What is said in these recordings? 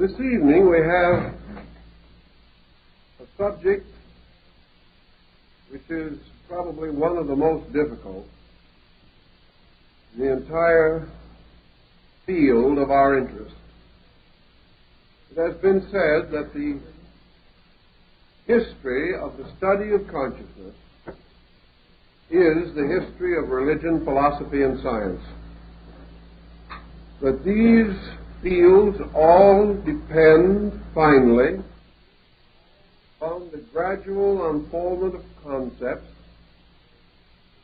This evening we have a subject which is probably one of the most difficult in the entire field of our interest. It has been said that the history of the study of consciousness is the history of religion, philosophy, and science. That these fields all depend, finally, on the gradual unfoldment of concepts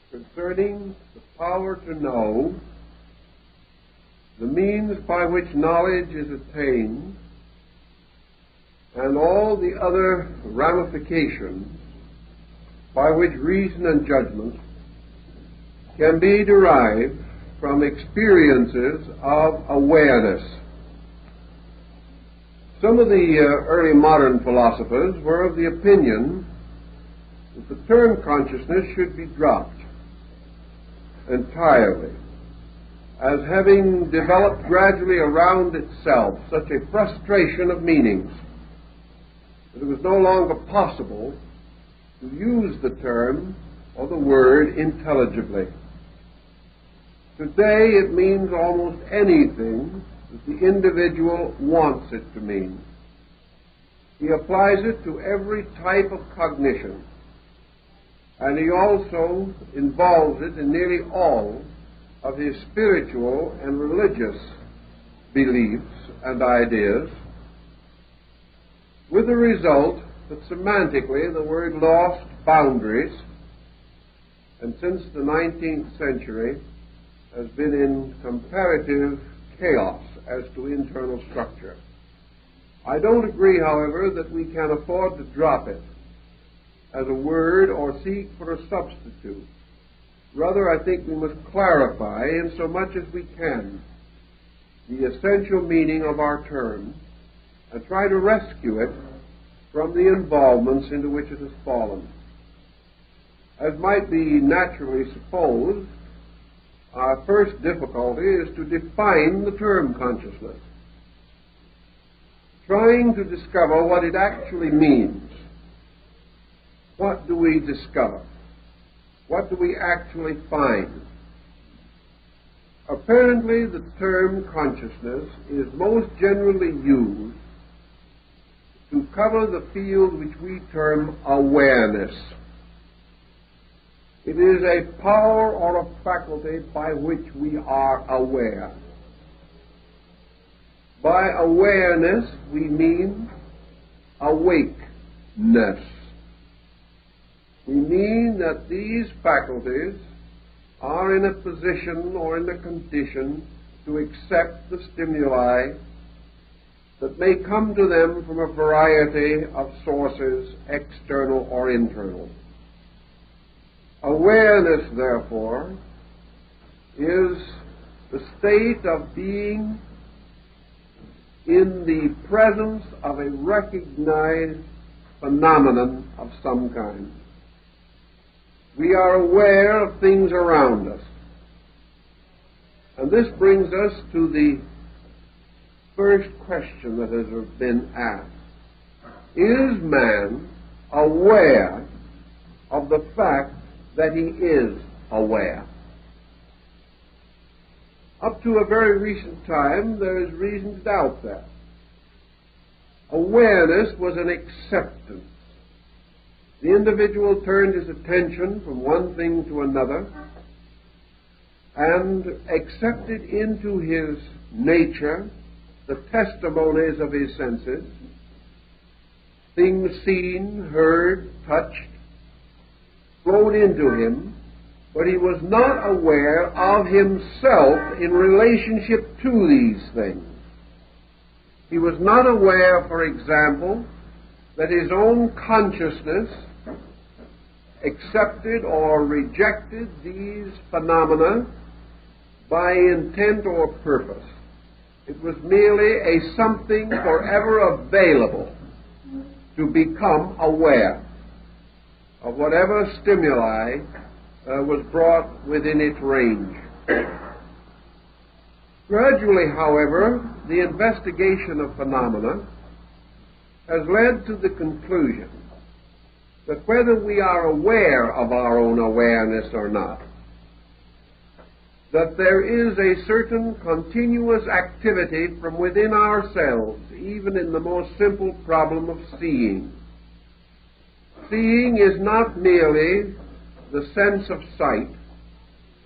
concerning the power to know, the means by which knowledge is attained, and all the other ramifications by which reason and judgment can be derived from experiences of awareness. Some of the early modern philosophers were of the opinion that the term consciousness should be dropped entirely, as having developed gradually around itself such a frustration of meanings that it was no longer possible to use the term or the word intelligibly. Today it means almost anything that the individual wants it to mean. He applies it to every type of cognition, and he also involves it in nearly all of his spiritual and religious beliefs and ideas, with the result that semantically the word lost boundaries, and since the 19th century has been in comparative chaos as to internal structure. I don't agree, however, that we can afford to drop it as a word or seek for a substitute. Rather, I think we must clarify, in so much as we can, the essential meaning of our term and try to rescue it from the involvements into which it has fallen. As might be naturally supposed, our first difficulty is to define the term consciousness, trying to discover what it actually means. What do we discover? What do we actually find? Apparently, the term consciousness is most generally used to cover the field which we term awareness. It is a power or a faculty by which we are aware. By awareness, we mean awakeness. We mean that these faculties are in a position or in a condition to accept the stimuli that may come to them from a variety of sources, external or internal. Awareness, therefore, is the state of being in the presence of a recognized phenomenon of some kind. We are aware of things around us. And this brings us to the first question that has been asked. Is man aware of the fact that he is aware? Up to a very recent time, there is reason to doubt that. Awareness was an acceptance. The individual turned his attention from one thing to another and accepted into his nature the testimonies of his senses, things seen, heard, touched, flowed into him, but he was not aware of himself in relationship to these things. He was not aware, for example, that his own consciousness accepted or rejected these phenomena by intent or purpose. It was merely a something forever available to become aware of whatever stimuli was brought within its range. Gradually, however, the investigation of phenomena has led to the conclusion that whether we are aware of our own awareness or not, that there is a certain continuous activity from within ourselves, even in the most simple problem of seeing. Seeing is not merely the sense of sight,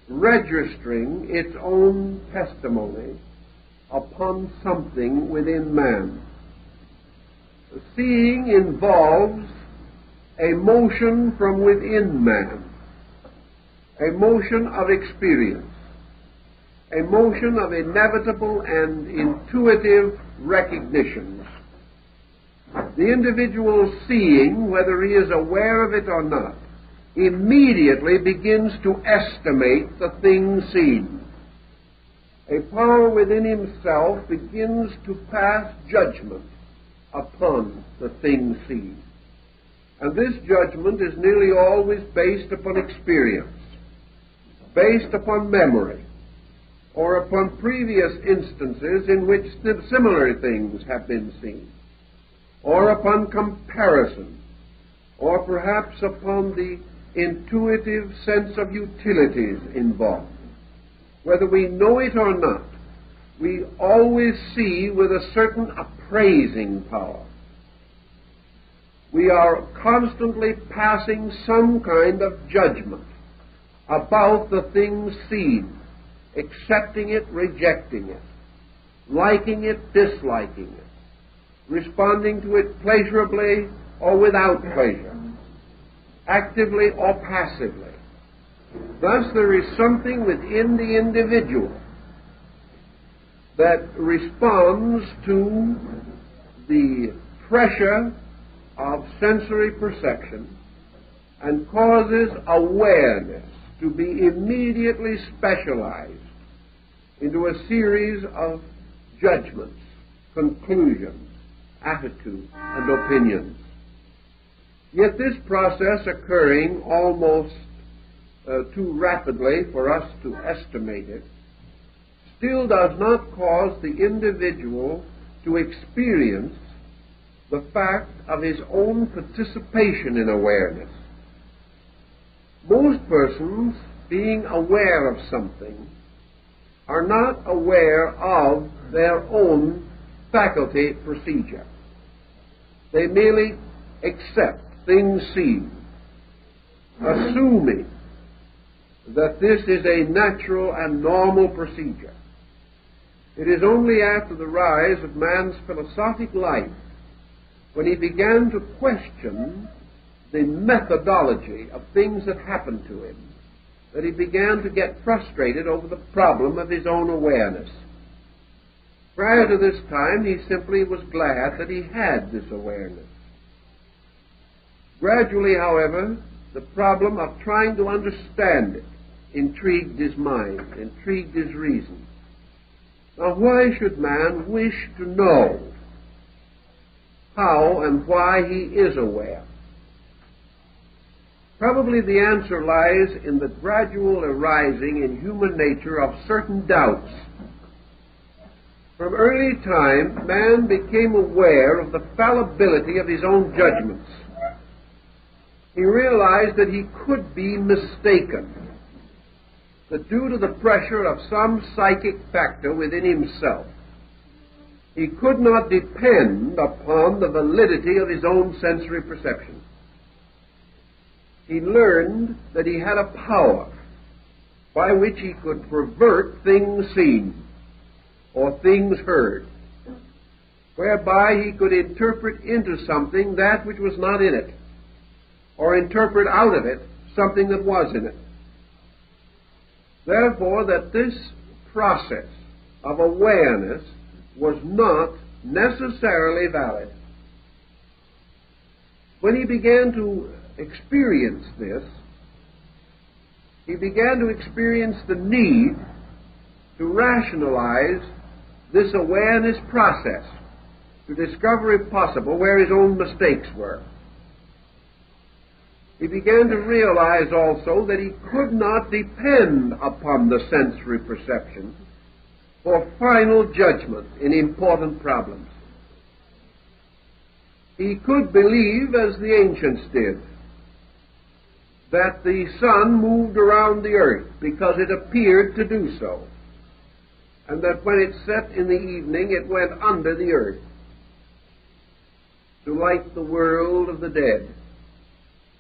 registering its own testimony upon something within man. Seeing involves a motion from within man, a motion of experience, a motion of inevitable and intuitive recognitions. The individual seeing, whether he is aware of it or not, immediately begins to estimate the thing seen. A power within himself begins to pass judgment upon the thing seen. And this judgment is nearly always based upon experience, based upon memory, or upon previous instances in which similar things have been seen, or upon comparison, or perhaps upon the intuitive sense of utilities involved. Whether we know it or not, we always see with a certain appraising power. We are constantly passing some kind of judgment about the things seen, accepting it, rejecting it, liking it, disliking it, responding to it pleasurably or without pleasure, actively or passively. Thus, there is something within the individual that responds to the pressure of sensory perception and causes awareness to be immediately specialized into a series of judgments, conclusions, attitudes, and opinions. Yet this process, occurring almost too rapidly for us to estimate it, still does not cause the individual to experience the fact of his own participation in awareness. Most persons, being aware of something, are not aware of their own faculty procedure. They merely accept things seen, assuming that this is a natural and normal procedure. It is only after the rise of man's philosophic life, when he began to question the methodology of things that happened to him, that he began to get frustrated over the problem of his own awareness. Prior to this time, he simply was glad that he had this awareness. Gradually, however, the problem of trying to understand it intrigued his mind, intrigued his reason. Now, why should man wish to know how and why he is aware? Probably the answer lies in the gradual arising in human nature of certain doubts. From early time, man became aware of the fallibility of his own judgments. He realized that he could be mistaken, that due to the pressure of some psychic factor within himself, he could not depend upon the validity of his own sensory perception. He learned that he had a power by which he could pervert things seen or things heard, whereby he could interpret into something that which was not in it, or interpret out of it something that was in it. Therefore, that this process of awareness was not necessarily valid. When he began to experience this, he began to experience the need to rationalize this awareness process, to discover, if possible, where his own mistakes were. He began to realize also that he could not depend upon the sensory perception for final judgment in important problems. He could believe, as the ancients did, that the sun moved around the earth because it appeared to do so, and that when it set in the evening it went under the earth to light the world of the dead.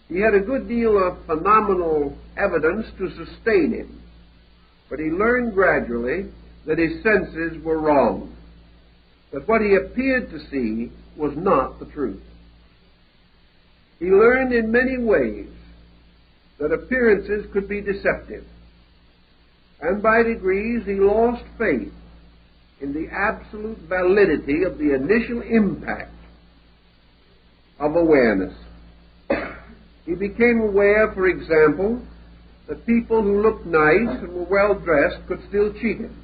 He had a good deal of phenomenal evidence to sustain him, but he learned gradually that his senses were wrong, that what he appeared to see was not the truth. He learned in many ways that appearances could be deceptive, and by degrees he lost faith in the absolute validity of the initial impact of awareness. He became aware, for example, that people who looked nice and were well dressed could still cheat him.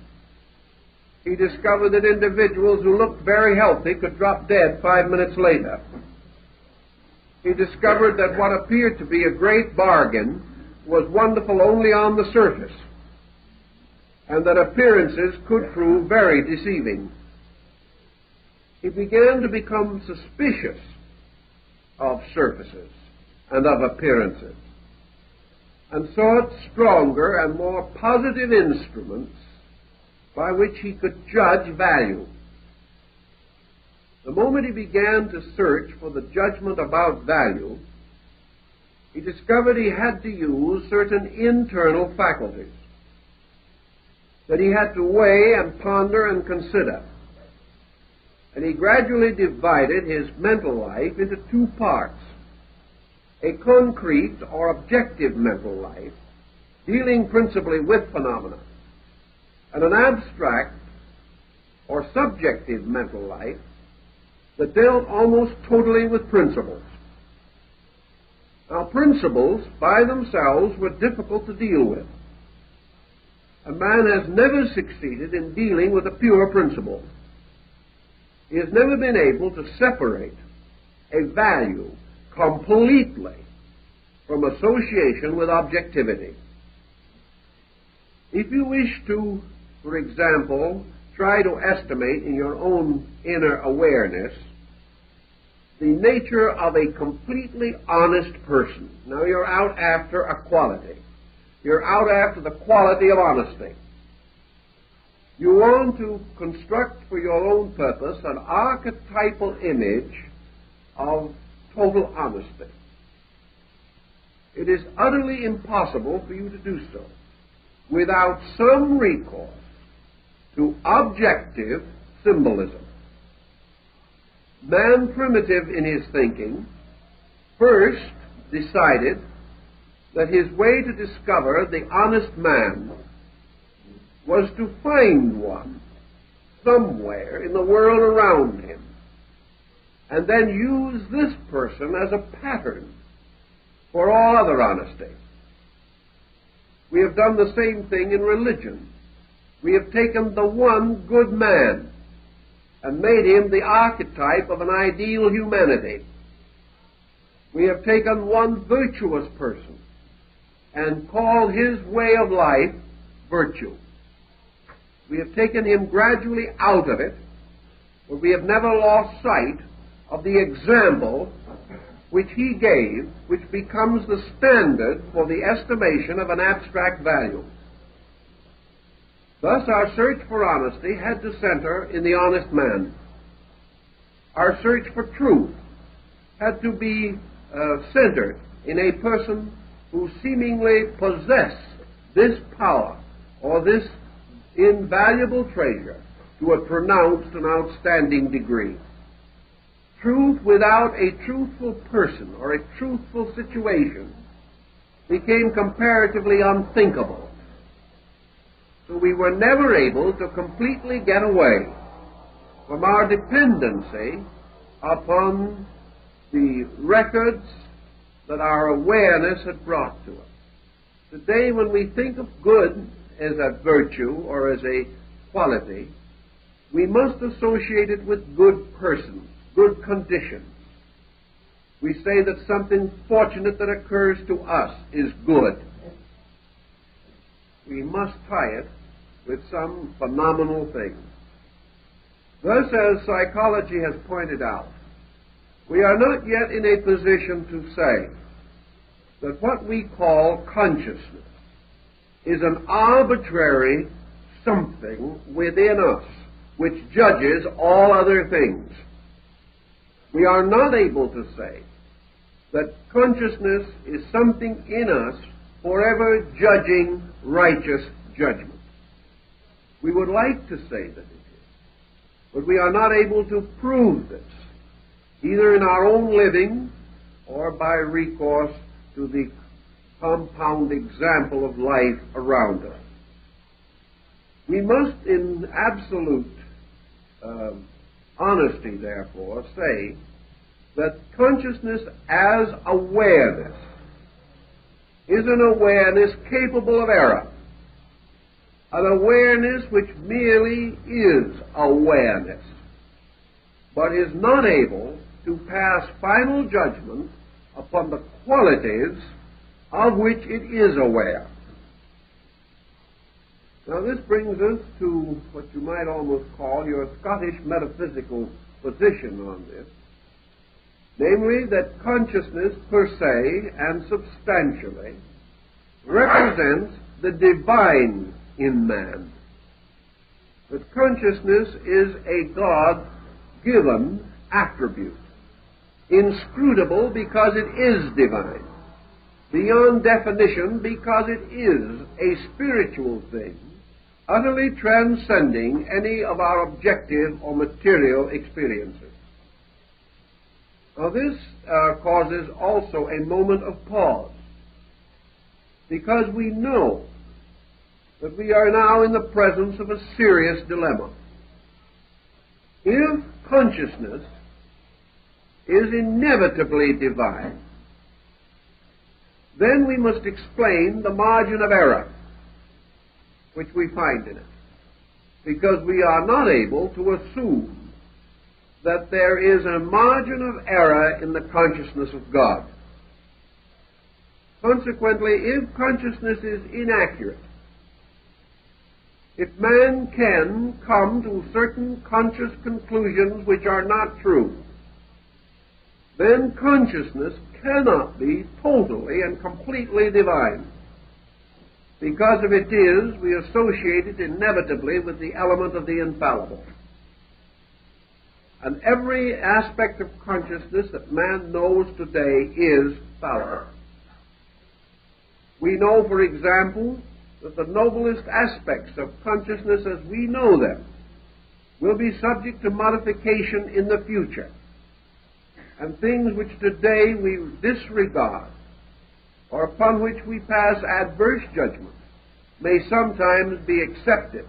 He discovered that individuals who looked very healthy could drop dead 5 minutes later. He discovered that what appeared to be a great bargain was wonderful only on the surface, and that appearances could prove very deceiving. He began to become suspicious of surfaces and of appearances, and sought stronger and more positive instruments by which he could judge value. The moment he began to search for the judgment about value, he discovered he had to use certain internal faculties, that he had to weigh and ponder and consider. And he gradually divided his mental life into two parts: a concrete or objective mental life, dealing principally with phenomena, and an abstract or subjective mental life that dealt almost totally with principles. Now, principles by themselves were difficult to deal with. A man has never succeeded in dealing with a pure principle. He has never been able to separate a value completely from association with objectivity. If you wish to, for example, try to estimate in your own inner awareness the nature of a completely honest person. Now, you're out after a quality. You're out after the quality of honesty. You want to construct for your own purpose an archetypal image of total honesty. It is utterly impossible for you to do so without some recourse to objective symbolism. Man, primitive in his thinking, first decided that his way to discover the honest man was to find one somewhere in the world around him, and then use this person as a pattern for all other honesty. We have done the same thing in religion. We have taken the one good man and made him the archetype of an ideal humanity. We have taken one virtuous person and called his way of life virtue. We have taken him gradually out of it, but we have never lost sight of the example which he gave, which becomes the standard for the estimation of an abstract value. Thus, our search for honesty had to center in the honest man. Our search for truth had to be centered in a person who seemingly possessed this power or this invaluable treasure to a pronounced and outstanding degree. Truth without a truthful person or a truthful situation became comparatively unthinkable. So we were never able to completely get away from our dependency upon the records that our awareness had brought to us. Today, when we think of good as a virtue or as a quality, we must associate it with good persons, good conditions. We say that something fortunate that occurs to us is good. We must tie it with some phenomenal thing. Thus, as psychology has pointed out, we are not yet in a position to say that what we call consciousness is an arbitrary something within us which judges all other things. We are not able to say that consciousness is something in us forever judging righteous judgment. We would like to say that it is, but we are not able to prove this, either in our own living or by recourse to the compound example of life around us. We must, in absolute honesty, therefore, say that consciousness as awareness is an awareness capable of error, an awareness which merely is awareness, but is not able to pass final judgment upon the qualities of which it is aware. Now this brings us to what you might almost call your Scottish metaphysical position on this, namely that consciousness per se and substantially represents the divine in man. That consciousness is a God-given attribute, inscrutable because it is divine, beyond definition because it is a spiritual thing, utterly transcending any of our objective or material experiences. Now this causes also a moment of pause, because we know that we are now in the presence of a serious dilemma. If consciousness is inevitably divine, then we must explain the margin of error which we find in it, because we are not able to assume that there is a margin of error in the consciousness of God. Consequently, if consciousness is inaccurate, if man can come to certain conscious conclusions which are not true, then consciousness cannot be totally and completely divine, because if it is, we associate it inevitably with the element of the infallible. And every aspect of consciousness that man knows today is fallible. We know, for example, that the noblest aspects of consciousness as we know them will be subject to modification in the future, and things which today we disregard or upon which we pass adverse judgment may sometimes be accepted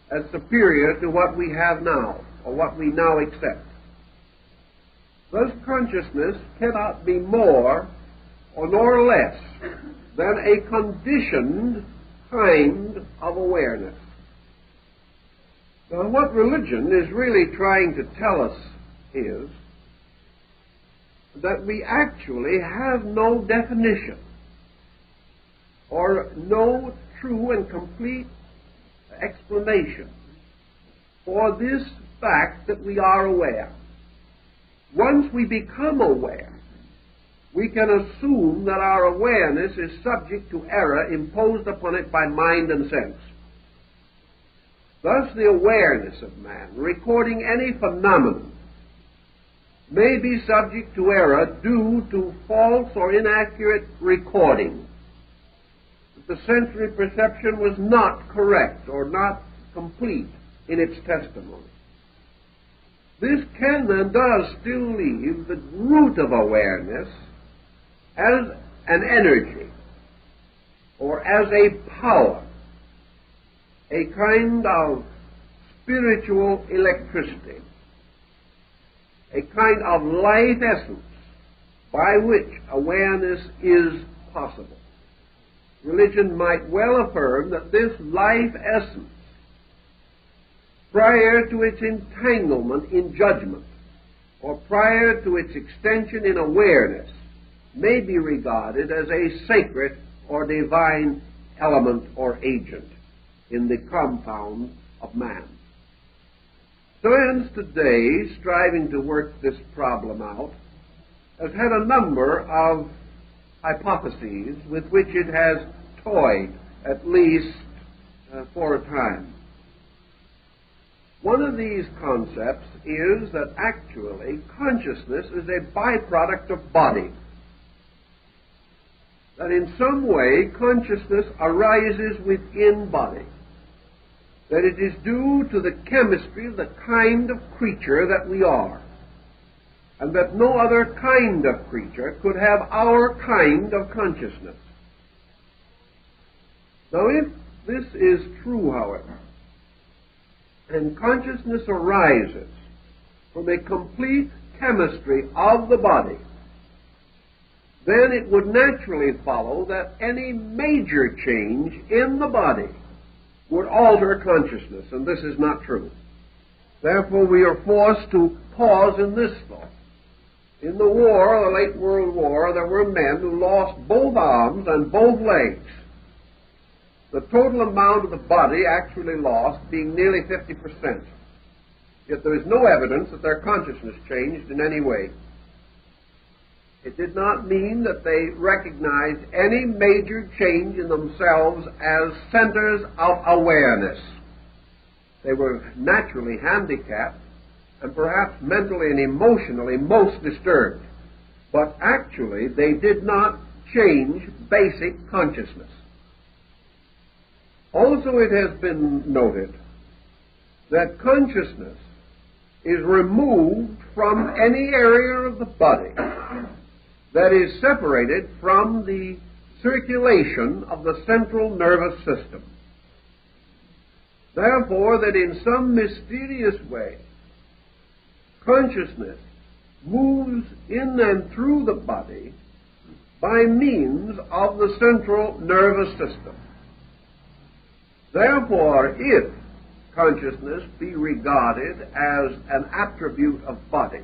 as superior to what we have now, or what we now accept. Thus, consciousness cannot be more or nor less than a conditioned kind of awareness. Now, what religion is really trying to tell us is that we actually have no definition or no true and complete explanation for this fact that we are aware. Once we become aware, we can assume that our awareness is subject to error imposed upon it by mind and sense. Thus, the awareness of man, recording any phenomenon, may be subject to error due to false or inaccurate recording. The sensory perception was not correct or not complete in its testimony. This can and does still leave the root of awareness as an energy or as a power, a kind of spiritual electricity, a kind of life essence by which awareness is possible. Religion might well affirm that this life essence, prior to its entanglement in judgment, or prior to its extension in awareness, may be regarded as a sacred or divine element or agent. in the compound of man. Science today, striving to work this problem out, has had a number of hypotheses with which it has toyed, at least for a time. One of these concepts is that actually consciousness is a byproduct of body. That in some way consciousness arises within body. That it is due to the chemistry of the kind of creature that we are. And that no other kind of creature could have our kind of consciousness. Now, if this is true, however, and consciousness arises from a complete chemistry of the body, then it would naturally follow that any major change in the body would alter consciousness, and this is not true. Therefore, we are forced to pause in this thought. In the war, the late World War, there were men who lost both arms and both legs. The total amount of the body actually lost being nearly 50%. Yet there is no evidence that their consciousness changed in any way. It did not mean that they recognized any major change in themselves as centers of awareness. They were naturally handicapped and perhaps mentally and emotionally most disturbed. But actually, they did not change basic consciousness. Also, it has been noted that consciousness is removed from any area of the body that is separated from the circulation of the central nervous system. Therefore, that in some mysterious way, consciousness moves in and through the body by means of the central nervous system. Therefore, if consciousness be regarded as an attribute of body,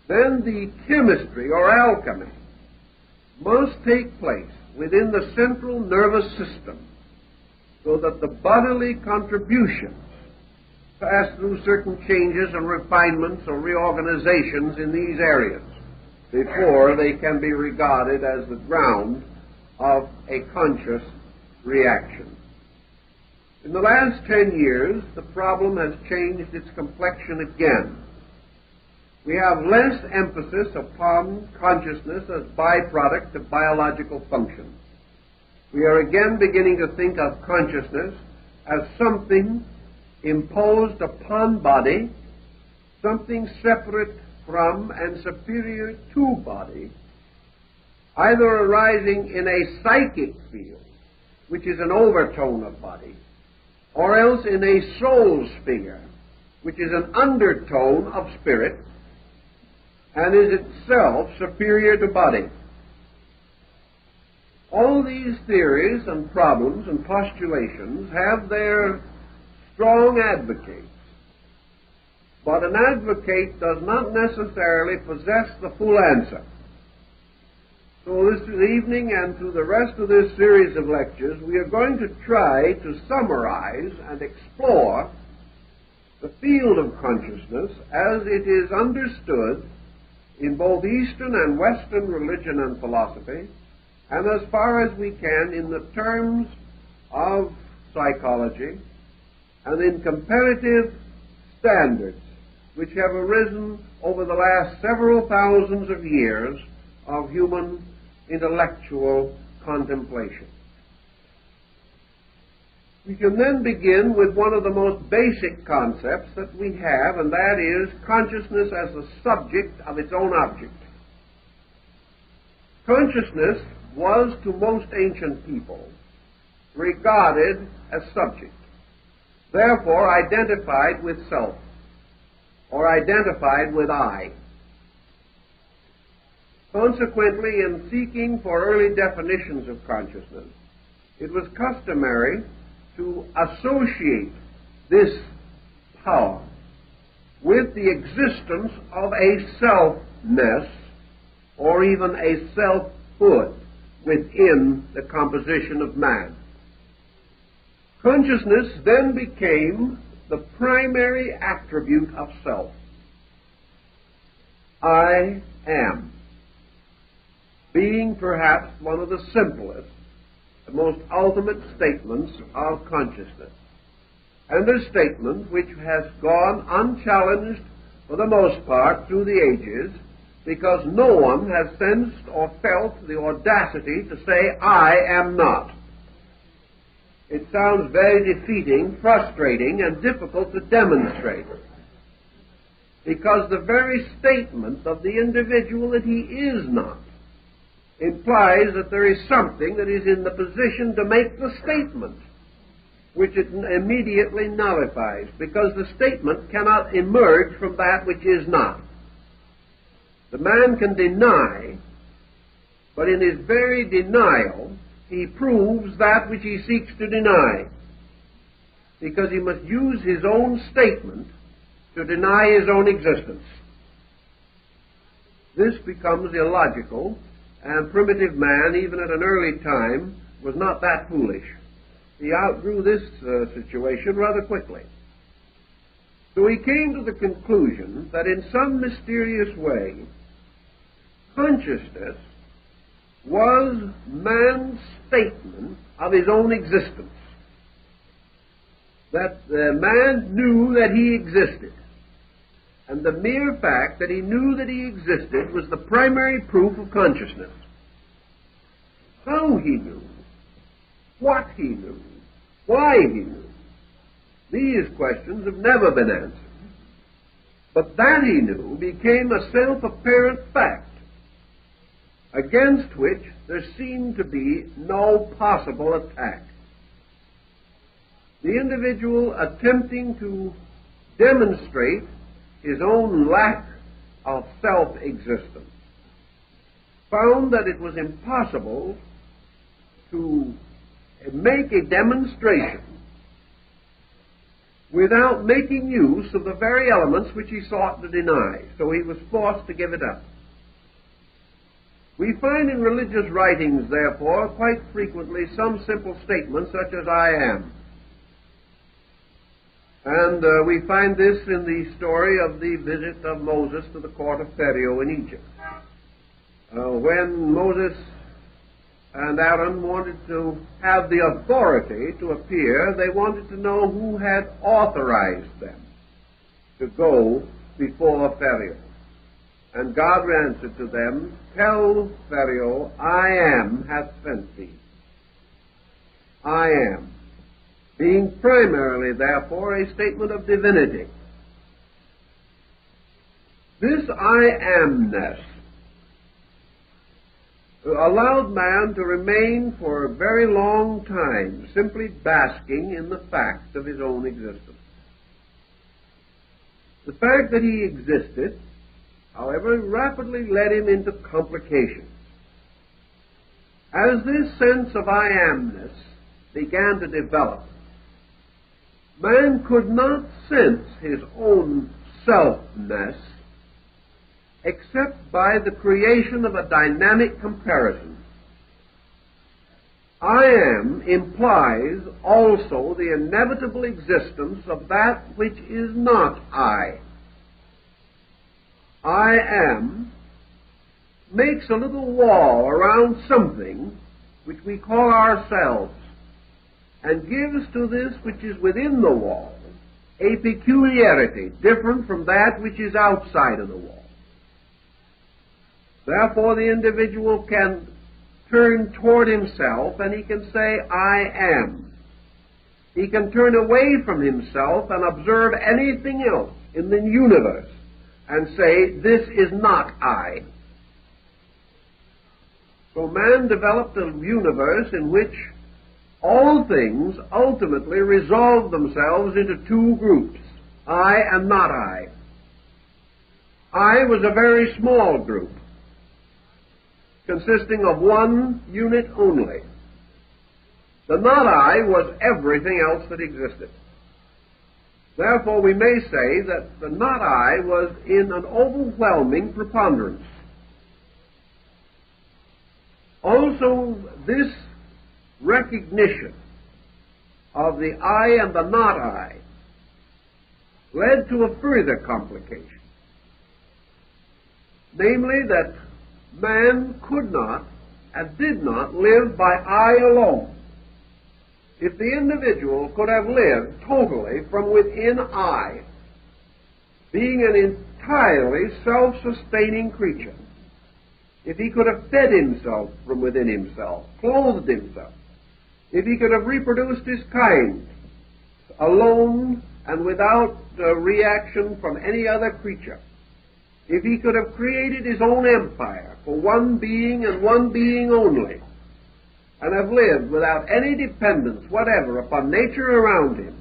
then the chemistry or alchemy must take place within the central nervous system so that the bodily contributions pass through certain changes and refinements or reorganizations in these areas before they can be regarded as the ground of a conscious reaction. In the last 10 years, the problem has changed its complexion again. We have less emphasis upon consciousness as byproduct of biological function. We are again beginning to think of consciousness as something imposed upon body, something separate from and superior to body, either arising in a psychic field, which is an overtone of body, or else in a soul sphere, which is an undertone of spirit, and is itself superior to body. All these theories and problems and postulations have their strong advocates, but an advocate does not necessarily possess the full answer. So this evening and through the rest of this series of lectures, we are going to try to summarize and explore the field of consciousness as it is understood in both Eastern and Western religion and philosophy, and as far as we can in the terms of psychology and in comparative standards which have arisen over the last several thousands of years of human intellectual contemplation. We can then begin with one of the most basic concepts that we have, and that is consciousness as the subject of its own object. Consciousness was to most ancient people regarded as subject, therefore identified with self, or identified with I. Consequently, in seeking for early definitions of consciousness, it was customary to associate this power with the existence of a selfness or even a selfhood within the composition of man. Consciousness then became the primary attribute of self. I am, being perhaps one of the simplest, the most ultimate statements of consciousness, and a statement which has gone unchallenged for the most part through the ages, because no one has sensed or felt the audacity to say, I am not. It sounds very defeating, frustrating, and difficult to demonstrate, because the very statement of the individual that he is not implies that there is something that is in the position to make the statement, which it immediately nullifies, because the statement cannot emerge from that which is not. The man can deny, but in his very denial, he proves that which he seeks to deny, because he must use his own statement to deny his own existence. This becomes illogical, and primitive man, even at an early time, was not that foolish. He outgrew this situation rather quickly. So he came to the conclusion that in some mysterious way, consciousness was man's statement of his own existence. That the man knew that he existed. And the mere fact that he knew that he existed was the primary proof of consciousness. How he knew, what he knew, why he knew, these questions have never been answered. But that he knew became a self-apparent fact, against which there seemed to be no possible attack. The individual attempting to demonstrate his own lack of self-existence found that it was impossible to make a demonstration without making use of the very elements which he sought to deny, so he was forced to give it up. We find in religious writings, therefore, quite frequently some simple statements such as I am. And we find this in the story of the visit of Moses to the court of Pharaoh in Egypt. When Moses and Aaron wanted to have the authority to appear, they wanted to know who had authorized them to go before Pharaoh. And God answered to them, tell Pharaoh, I am hath sent thee. I am. Being primarily, therefore, a statement of divinity. This I amness allowed man to remain for a very long time simply basking in the fact of his own existence. The fact that he existed, however, rapidly led him into complications. As this sense of I amness began to develop, man could not sense his own selfness except by the creation of a dynamic comparison. I am implies also the inevitable existence of that which is not I. I am makes a little wall around something which we call ourselves, and gives to this which is within the wall a peculiarity different from that which is outside of the wall. Therefore, the individual can turn toward himself and he can say, I am. He can turn away from himself and observe anything else in the universe and say, this is not I. So man developed a universe in which all things ultimately resolve themselves into two groups, I and not I. I was a very small group, consisting of one unit only. The not I was everything else that existed. Therefore, we may say that the not I was in an overwhelming preponderance. Also, this recognition of the I and the not I led to a further complication, namely that man could not and did not live by I alone. If the individual could have lived totally from within I, being an entirely self-sustaining creature, if he could have fed himself from within himself, clothed himself, if he could have reproduced his kind alone and without reaction from any other creature, if he could have created his own empire for one being and one being only, and have lived without any dependence whatever upon nature around him,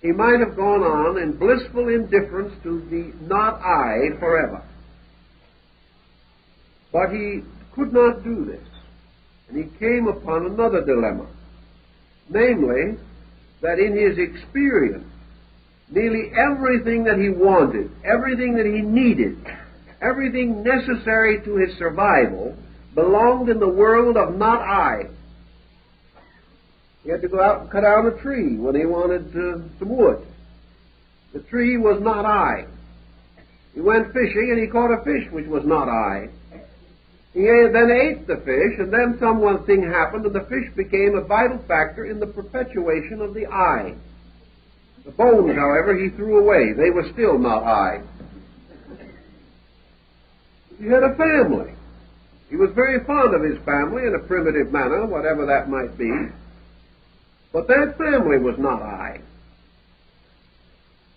he might have gone on in blissful indifference to the not I forever. But he could not do this, and he came upon another dilemma, namely, that in his experience, nearly everything that he wanted, everything that he needed, everything necessary to his survival belonged in the world of not I. He had to go out and cut down a tree when he wanted some wood. The tree was not I. He went fishing and he caught a fish which was not I. He then ate the fish, and then something happened, and the fish became a vital factor in the perpetuation of the I. The bones, however, he threw away. They were still not I. He had a family. He was very fond of his family in a primitive manner, whatever that might be. But that family was not I.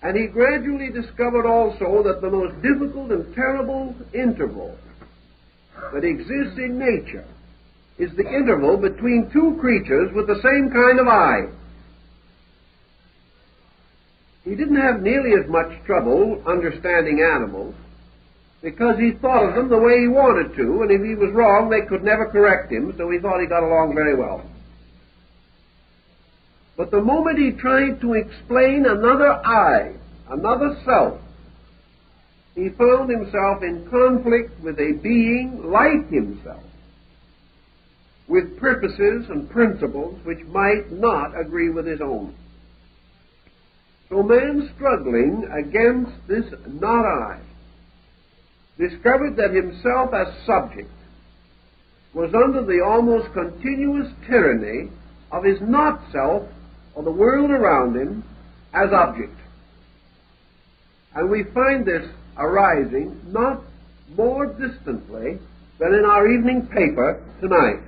And he gradually discovered also that the most difficult and terrible interval that exists in nature is the interval between two creatures with the same kind of I. He didn't have nearly as much trouble understanding animals because he thought of them the way he wanted to, and if he was wrong, they could never correct him, so he thought he got along very well. But the moment he tried to explain another I, another self, he found himself in conflict with a being like himself, with purposes and principles which might not agree with his own. So man, struggling against this not I, discovered that himself as subject was under the almost continuous tyranny of his not self or the world around him as object. And we find this arising not more distantly than in our evening paper tonight.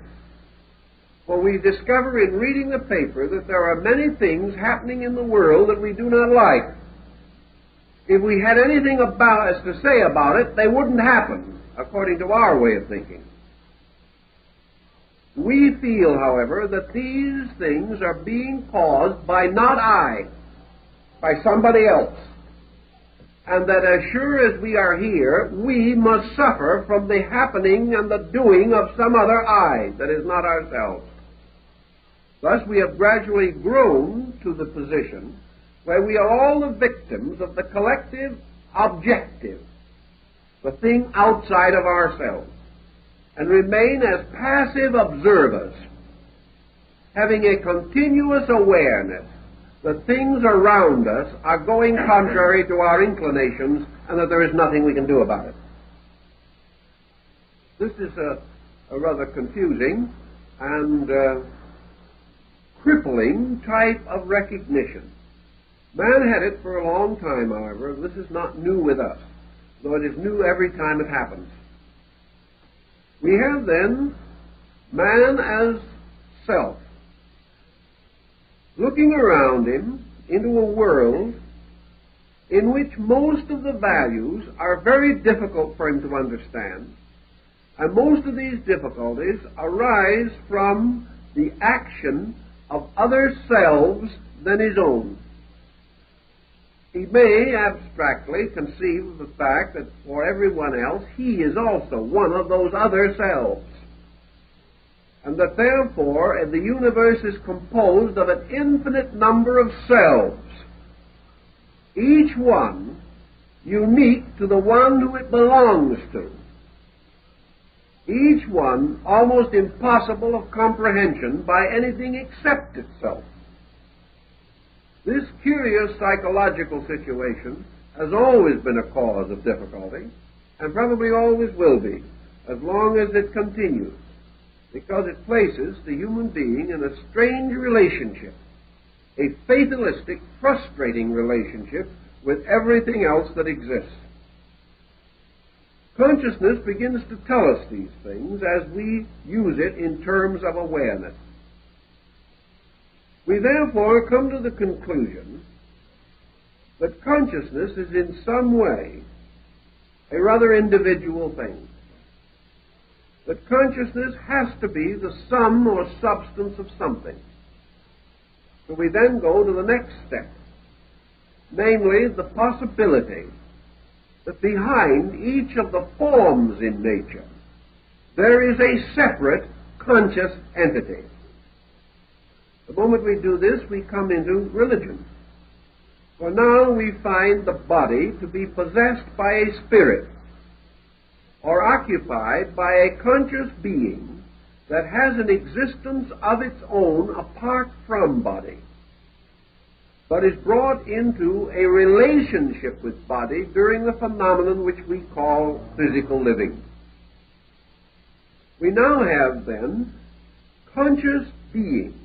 For we discover in reading the paper that there are many things happening in the world that we do not like. If we had anything to say about it, they wouldn't happen, according to our way of thinking. We feel, however, that these things are being caused by not I, by somebody else, and that as sure as we are here, we must suffer from the happening and the doing of some other I that is not ourselves. Thus we have gradually grown to the position where we are all the victims of the collective objective, the thing outside of ourselves, and remain as passive observers, having a continuous awareness that things around us are going contrary to our inclinations and that there is nothing we can do about it. This is a rather confusing and crippling type of recognition. Man had it for a long time, however. This is not new with us, though it is new every time it happens. We have then man as self, looking around him into a world in which most of the values are very difficult for him to understand, and most of these difficulties arise from the action of other selves than his own. He may abstractly conceive of the fact that for everyone else he is also one of those other selves, and that therefore the universe is composed of an infinite number of selves, each one unique to the one who it belongs to, each one almost impossible of comprehension by anything except itself. This curious psychological situation has always been a cause of difficulty, and probably always will be, as long as it continues, because it places the human being in a strange relationship, a fatalistic, frustrating relationship with everything else that exists. Consciousness begins to tell us these things as we use it in terms of awareness. We therefore come to the conclusion that consciousness is in some way a rather individual thing. That consciousness has to be the sum or substance of something. So we then go to the next step, namely the possibility that behind each of the forms in nature there is a separate conscious entity. The moment we do this, we come into religion. For now we find the body to be possessed by a spirit, or occupied by a conscious being that has an existence of its own apart from body, but is brought into a relationship with body during the phenomenon which we call physical living. We now have, then, conscious beings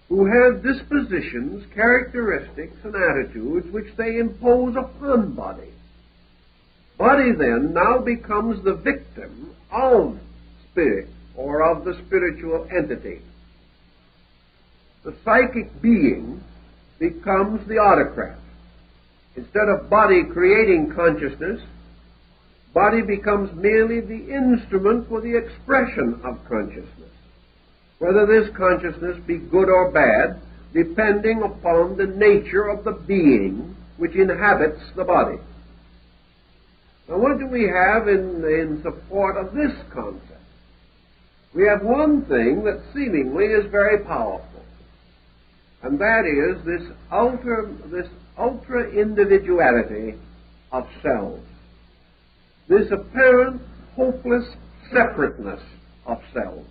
who have dispositions, characteristics, and attitudes which they impose upon body. Body, then, now becomes the victim of spirit, or of the spiritual entity. The psychic being becomes the autocrat. Instead of body creating consciousness, body becomes merely the instrument for the expression of consciousness, whether this consciousness be good or bad, depending upon the nature of the being which inhabits the body. Now, what do we have in support of this concept? We have one thing that seemingly is very powerful, and that is this ultra-individuality of selves, this apparent hopeless separateness of selves.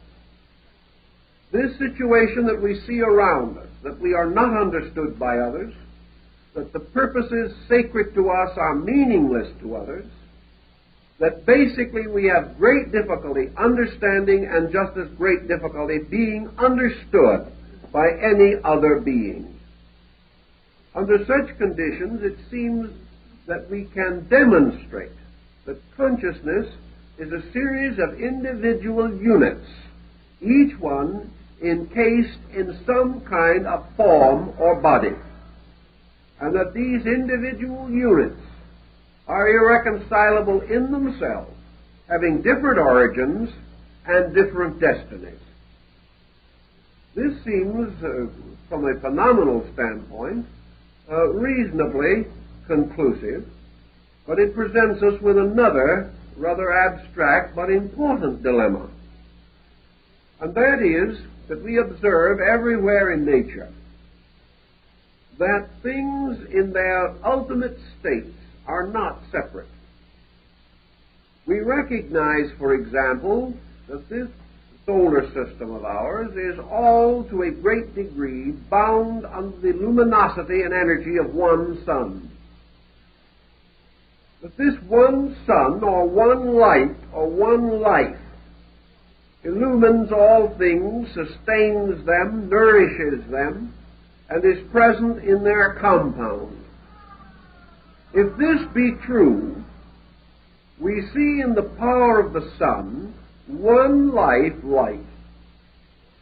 This situation that we see around us, that we are not understood by others, that the purposes sacred to us are meaningless to others, that basically we have great difficulty understanding and just as great difficulty being understood by any other being. Under such conditions, it seems that we can demonstrate that consciousness is a series of individual units, each one encased in some kind of form or body, and that these individual units are irreconcilable in themselves, having different origins and different destinies. This seems, from a phenomenal standpoint, reasonably conclusive, but it presents us with another rather abstract but important dilemma. And that is that we observe everywhere in nature that things in their ultimate states are not separate. We recognize, for example, that this solar system of ours is all to a great degree bound under the luminosity and energy of one sun. That this one sun, or one light, or one life, illumines all things, sustains them, nourishes them, and is present in their compound. If this be true, we see in the power of the sun one light,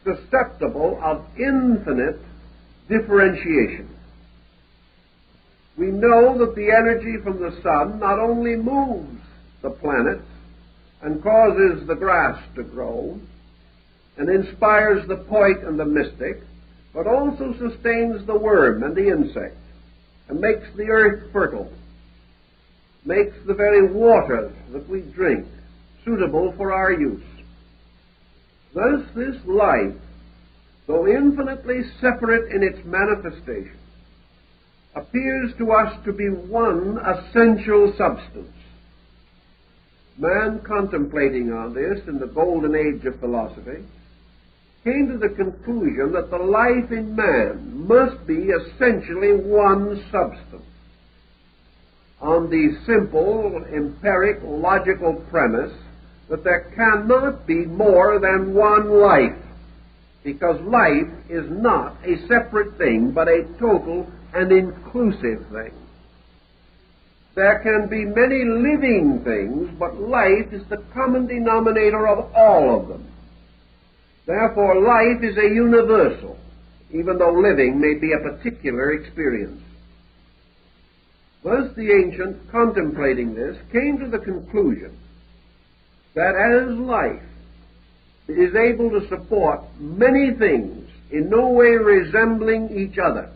susceptible of infinite differentiation. We know that the energy from the sun not only moves the planets and causes the grass to grow and inspires the poet and the mystic, but also sustains the worm and the insect and makes the earth fertile, makes the very water that we drink suitable for our use. Thus this life, though infinitely separate in its manifestation, appears to us to be one essential substance. Man, contemplating on this in the golden age of philosophy, came to the conclusion that the life in man must be essentially one substance, on the simple, empiric, logical premise that there cannot be more than one life, because life is not a separate thing, but a total and inclusive thing. There can be many living things, but life is the common denominator of all of them. Therefore, life is a universal, even though living may be a particular experience. Thus, the ancient, contemplating this, came to the conclusion that as life is able to support many things in no way resembling each other,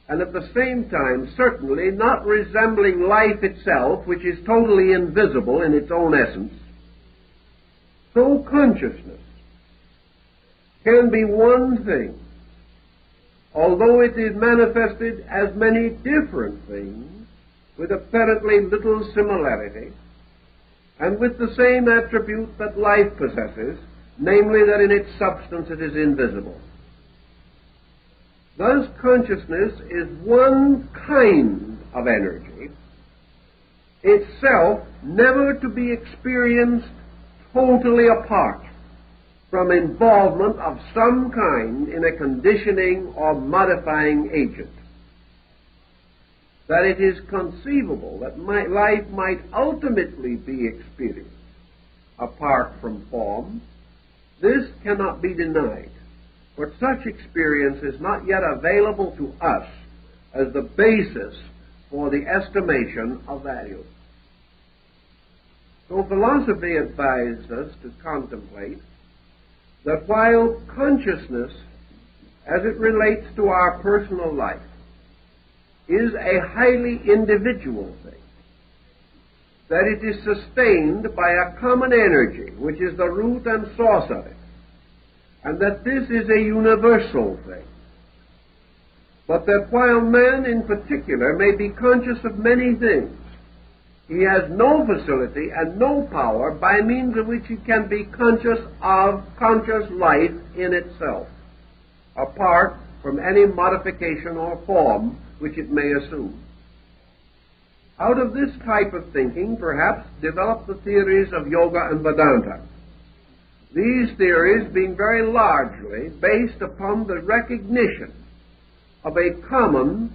and at the same time certainly not resembling life itself, which is totally invisible in its own essence, so consciousness can be one thing, although it is manifested as many different things with apparently little similarity, and with the same attribute that life possesses, namely that in its substance it is invisible. Thus, consciousness is one kind of energy, itself never to be experienced totally apart from involvement of some kind in a conditioning or modifying agent. That it is conceivable that life might ultimately be experienced apart from form, this cannot be denied. But such experience is not yet available to us as the basis for the estimation of value. So philosophy advised us to contemplate that while consciousness, as it relates to our personal life, is a highly individual thing, that it is sustained by a common energy, which is the root and source of it, and that this is a universal thing. But that while man in particular may be conscious of many things, he has no facility and no power by means of which he can be conscious of conscious life in itself, apart from any modification or form which it may assume. Out of this type of thinking, perhaps, developed the theories of Yoga and Vedanta. These theories being very largely based upon the recognition of a common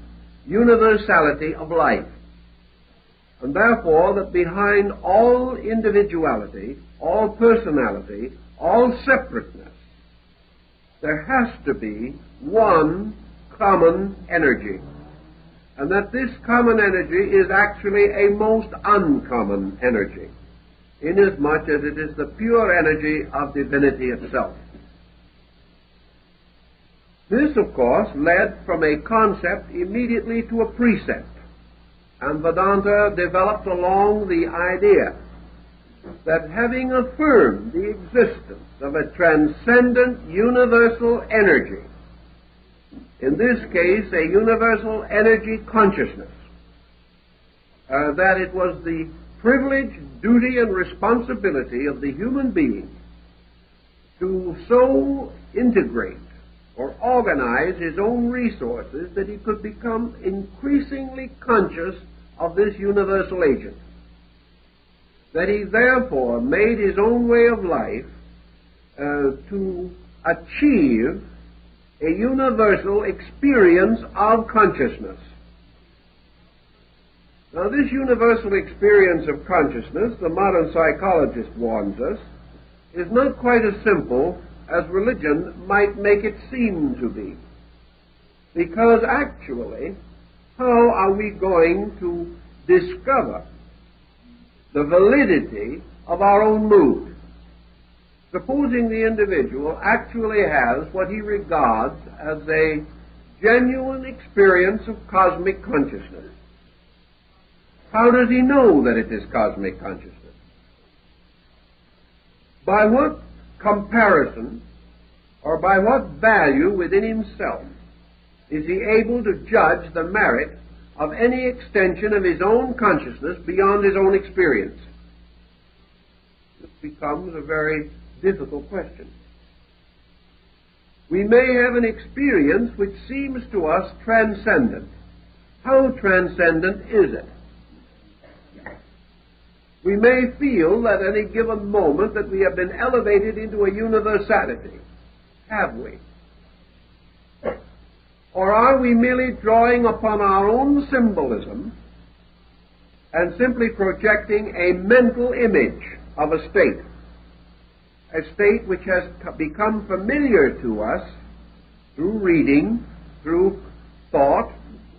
universality of life, and therefore that behind all individuality, all personality, all separateness, there has to be one common energy, and that this common energy is actually a most uncommon energy, inasmuch as it is the pure energy of divinity itself. This, of course, led from a concept immediately to a precept, and Vedanta developed along the idea that having affirmed the existence of a transcendent universal energy, in this case a universal energy consciousness, that it was the privilege, duty, and responsibility of the human being to so integrate or organize his own resources that he could become increasingly conscious of this universal agent. That he therefore made his own way of life to achieve a universal experience of consciousness. Now, this universal experience of consciousness, the modern psychologist warns us, is not quite as simple as religion might make it seem to be. Because actually, how are we going to discover the validity of our own mood? Supposing the individual actually has what he regards as a genuine experience of cosmic consciousness, how does he know that it is cosmic consciousness? By what comparison or by what value within himself is he able to judge the merit of any extension of his own consciousness beyond his own experience? This becomes a very difficult question. We may have an experience which seems to us transcendent. How transcendent is it? We may feel at any given moment that we have been elevated into a universality. Have we? Or are we merely drawing upon our own symbolism and simply projecting a mental image of a state which has become familiar to us through reading, through thought,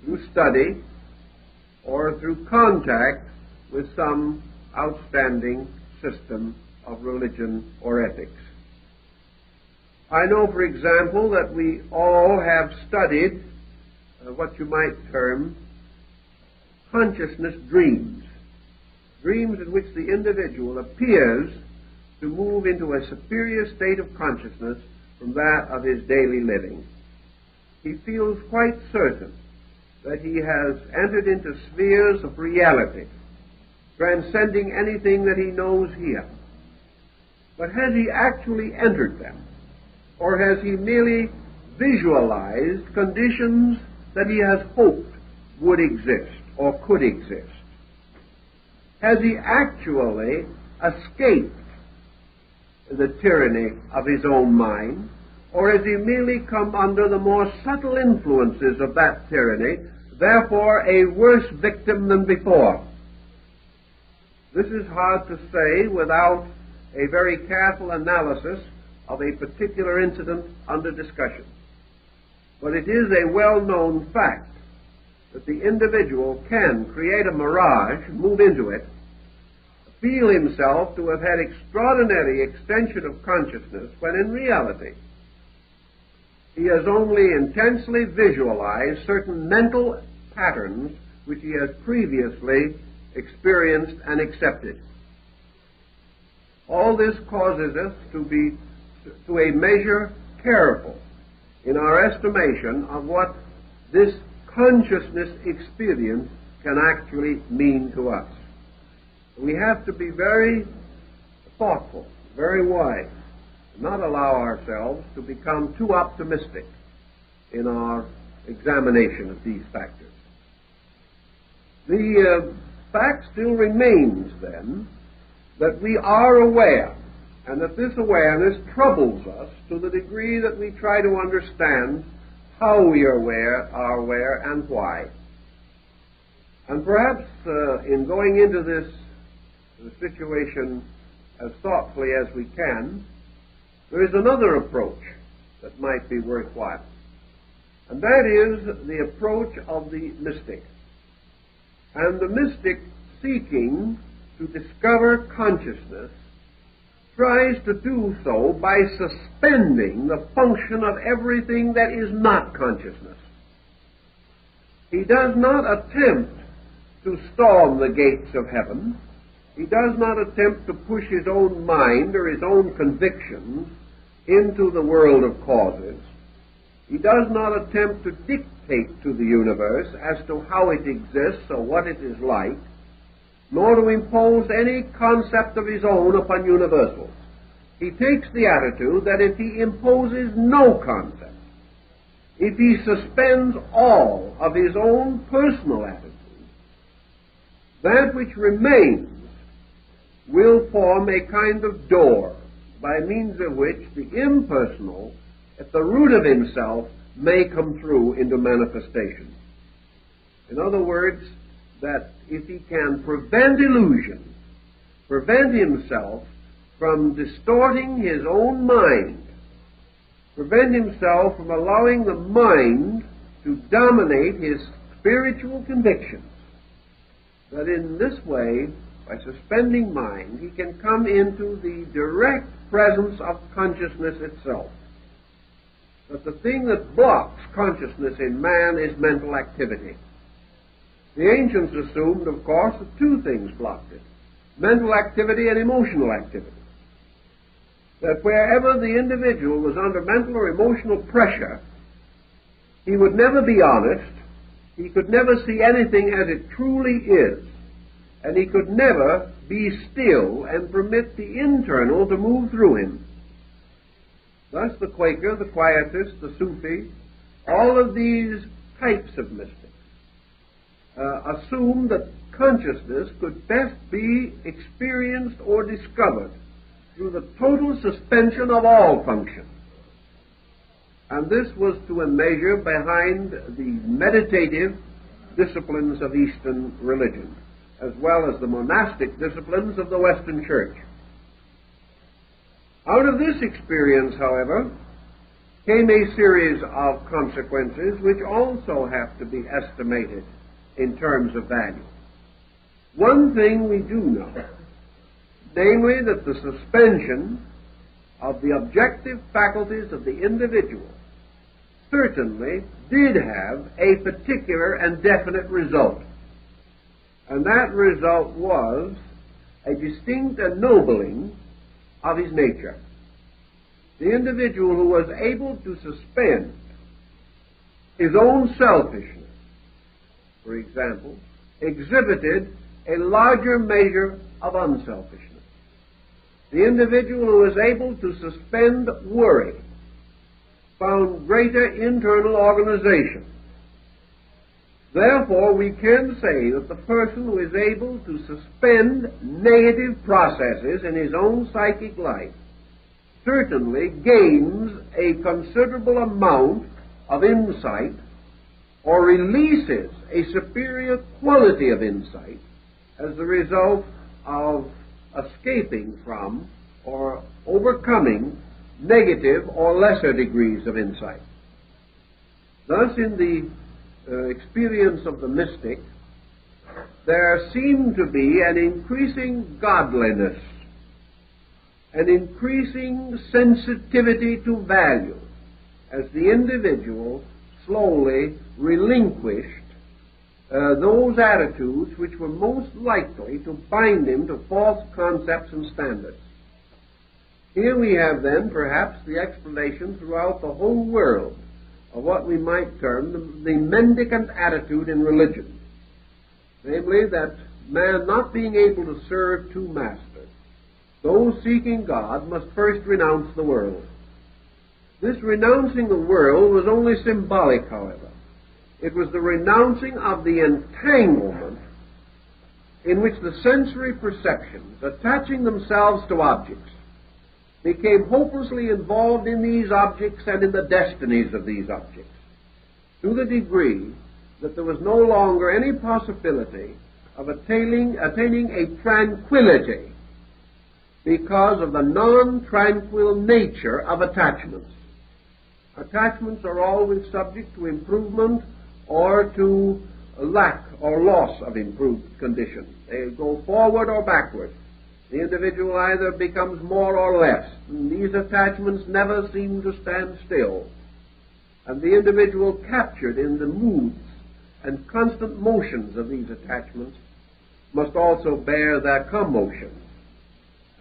through study, or through contact with some outstanding system of religion or ethics? I know, for example, that we all have studied what you might term consciousness dreams, dreams in which the individual appears to move into a superior state of consciousness from that of his daily living. He feels quite certain that he has entered into spheres of reality, transcending anything that he knows here. But has he actually entered them? Or has he merely visualized conditions that he has hoped would exist or could exist? Has he actually escaped the tyranny of his own mind? Or has he merely come under the more subtle influences of that tyranny, therefore a worse victim than before? This is hard to say without a very careful analysis of a particular incident under discussion. But it is a well-known fact that the individual can create a mirage, move into it, feel himself to have had extraordinary extension of consciousness, when in reality he has only intensely visualized certain mental patterns which he has previously experienced and accepted. All this causes us to be to a measure careful in our estimation of what this consciousness experience can actually mean to us. We have to be very thoughtful, very wise, not allow ourselves to become too optimistic in our examination of these factors. The fact still remains, then, that we are aware, and that this awareness troubles us to the degree that we try to understand how we are aware, and why. And perhaps in going into this situation as thoughtfully as we can, there is another approach that might be worthwhile. And that is the approach of the mystic. And the mystic, seeking to discover consciousness, tries to do so by suspending the function of everything that is not consciousness. He does not attempt to storm the gates of heaven. He does not attempt to push his own mind or his own convictions into the world of causes. He does not attempt to dictate to the universe as to how it exists or what it is like, nor to impose any concept of his own upon universals. He takes the attitude that if he imposes no concept, if he suspends all of his own personal attitude, that which remains will form a kind of door by means of which the impersonal, at the root of himself, may come through into manifestation. In other words, that if he can prevent illusion, prevent himself from distorting his own mind, prevent himself from allowing the mind to dominate his spiritual convictions, that in this way, by suspending mind, he can come into the direct presence of consciousness itself. But the thing that blocks consciousness in man is mental activity. The ancients assumed, of course, that two things blocked it: mental activity and emotional activity. That wherever the individual was under mental or emotional pressure, he would never be honest, he could never see anything as it truly is, and he could never be still and permit the internal to move through him. Thus the Quaker, the Quietist, the Sufi, all of these types of mystics assume that consciousness could best be experienced or discovered through the total suspension of all function. And this was to a measure behind the meditative disciplines of Eastern religion, as well as the monastic disciplines of the Western Church. Out of this experience, however, came a series of consequences which also have to be estimated in terms of value. One thing we do know, namely that the suspension of the objective faculties of the individual certainly did have a particular and definite result. And that result was a distinct ennobling of his nature. The individual who was able to suspend his own selfishness, for example, exhibited a larger measure of unselfishness. The individual who was able to suspend worry found greater internal organization. Therefore, we can say that the person who is able to suspend negative processes in his own psychic life certainly gains a considerable amount of insight, or releases a superior quality of insight as the result of escaping from or overcoming negative or lesser degrees of insight. Thus, in the experience of the mystic, there seemed to be an increasing godliness, an increasing sensitivity to value, as the individual slowly relinquished those attitudes which were most likely to bind him to false concepts and standards. Here we have then perhaps the explanation throughout the whole world of what we might term the mendicant attitude in religion, namely that man not being able to serve two masters, those seeking God must first renounce the world. This renouncing the world was only symbolic, however. It was the renouncing of the entanglement in which the sensory perceptions, attaching themselves to objects, became hopelessly involved in these objects and in the destinies of these objects, to the degree that there was no longer any possibility of attaining a tranquility because of the non-tranquil nature of attachments. Attachments are always subject to improvement or to lack or loss of improved condition. They go forward or backward. The individual either becomes more or less. And these attachments never seem to stand still. And the individual captured in the moods and constant motions of these attachments must also bear their commotions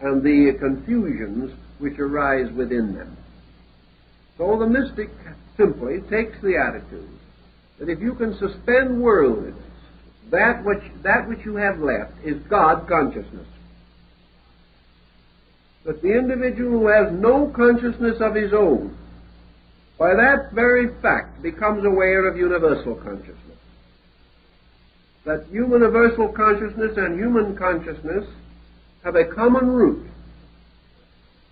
and the confusions which arise within them. So the mystic simply takes the attitude that if you can suspend worldliness, that which you have left is God consciousness. That the individual who has no consciousness of his own, by that very fact becomes aware of universal consciousness. That universal consciousness and human consciousness have a common root,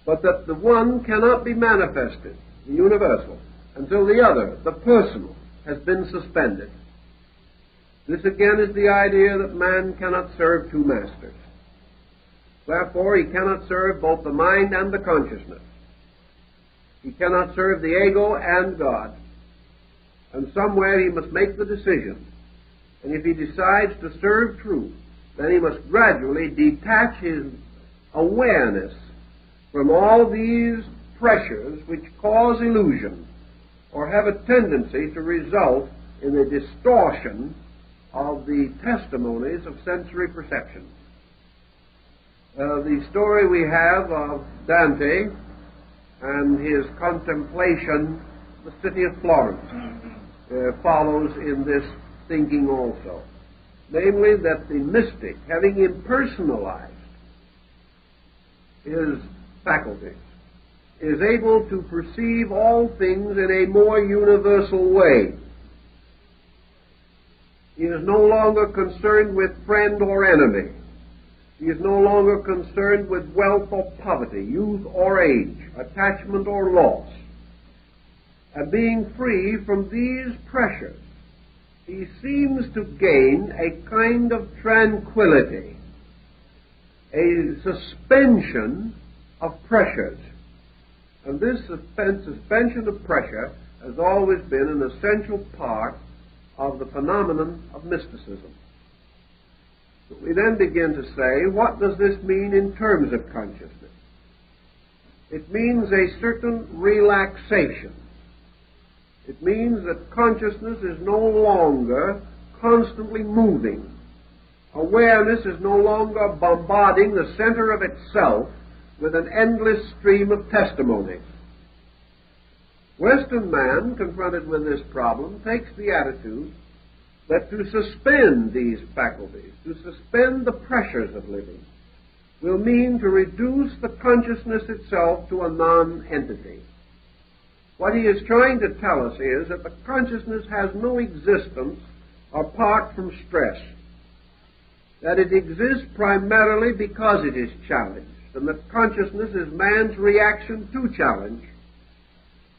but that the one cannot be manifested, the universal, until the other, the personal, has been suspended. This again is the idea that man cannot serve two masters. Therefore, he cannot serve both the mind and the consciousness. He cannot serve the ego and God. And somewhere he must make the decision. And if he decides to serve truth, then he must gradually detach his awareness from all these pressures which cause illusion or have a tendency to result in a distortion of the testimonies of sensory perception. The story we have of Dante and his contemplation of the city of Florence follows in this thinking also. Namely, that the mystic, having impersonalized his faculties, is able to perceive all things in a more universal way. He is no longer concerned with friend or enemy. He is no longer concerned with wealth or poverty, youth or age, attachment or loss. And being free from these pressures, he seems to gain a kind of tranquility, a suspension of pressures. And this suspension of pressure has always been an essential part of the phenomenon of mysticism. So we then begin to say, what does this mean in terms of consciousness? It means a certain relaxation. It means that consciousness is no longer constantly moving. Awareness is no longer bombarding the center of itself with an endless stream of testimonies. Western man, confronted with this problem, takes the attitude that to suspend these faculties, to suspend the pressures of living, will mean to reduce the consciousness itself to a non-entity. What he is trying to tell us is that the consciousness has no existence apart from stress, that it exists primarily because it is challenged, and that consciousness is man's reaction to challenge,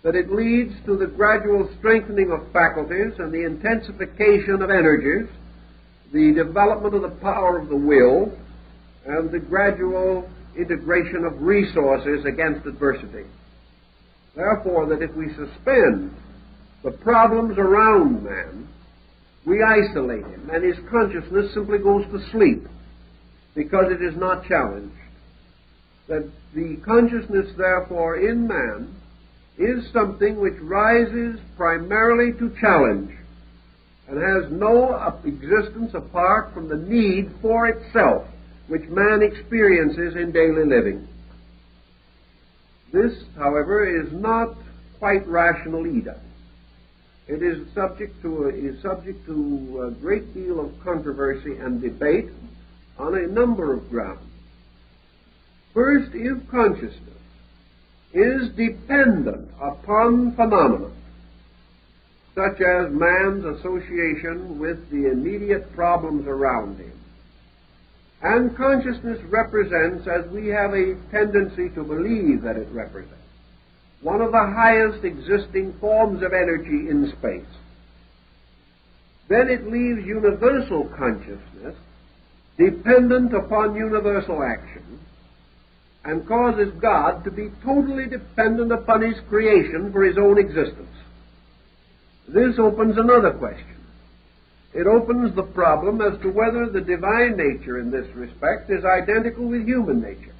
that it leads to the gradual strengthening of faculties and the intensification of energies, the development of the power of the will, and the gradual integration of resources against adversity. Therefore, that if we suspend the problems around man, we isolate him, and his consciousness simply goes to sleep because it is not challenged. That the consciousness, therefore, in man is something which rises primarily to challenge and has no existence apart from the need for itself, which man experiences in daily living. This, however, is not quite rational either. It is subject to a great deal of controversy and debate on a number of grounds. First, if consciousness is dependent upon phenomena, such as man's association with the immediate problems around him, and consciousness represents, as we have a tendency to believe that it represents, one of the highest existing forms of energy in space, then it leaves universal consciousness dependent upon universal action and causes God to be totally dependent upon his creation for his own existence. This opens another question. It opens the problem as to whether the divine nature in this respect is identical with human nature.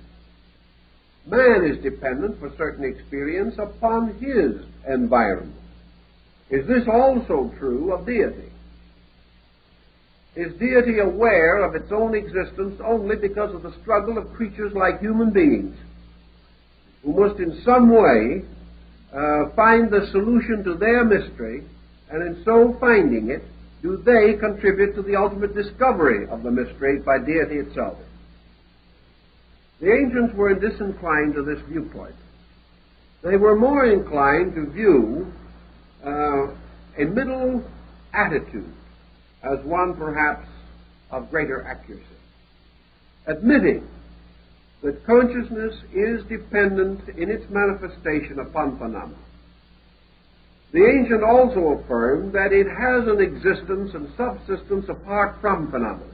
Man is dependent for certain experience upon his environment. Is this also true of deity? Is deity aware of its own existence only because of the struggle of creatures like human beings, who must in some way find the solution to their mystery, and in so finding it, do they contribute to the ultimate discovery of the mystery by deity itself? The ancients were disinclined to this viewpoint. They were more inclined to view a middle attitude as one perhaps of greater accuracy, admitting that consciousness is dependent in its manifestation upon phenomena. The ancient also affirmed that it has an existence and subsistence apart from phenomena.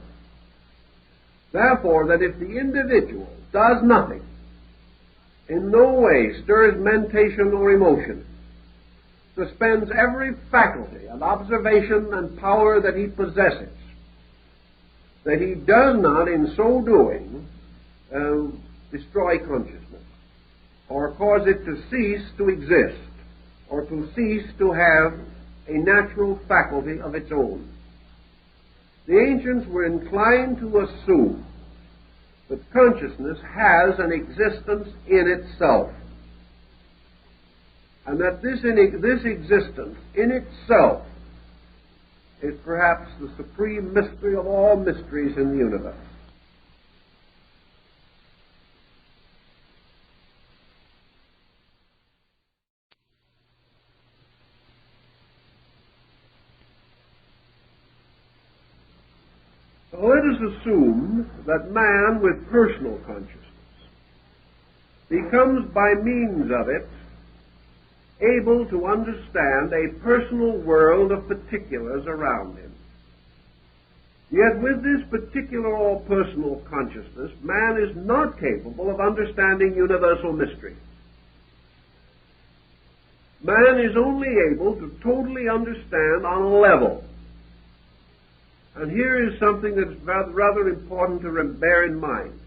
Therefore, that if the individual does nothing, in no way stirs mentation or emotion, suspends every faculty and observation and power that he possesses, that he does not, in so doing, destroy consciousness, or cause it to cease to exist, or to cease to have a natural faculty of its own. The ancients were inclined to assume that consciousness has an existence in itself, and that this existence in itself is perhaps the supreme mystery of all mysteries in the universe. Let us assume that man with personal consciousness becomes by means of it able to understand a personal world of particulars around him. Yet with this particular or personal consciousness, man is not capable of understanding universal mystery. Man is only able to totally understand on a level. And here is something that's rather important to bear in mind.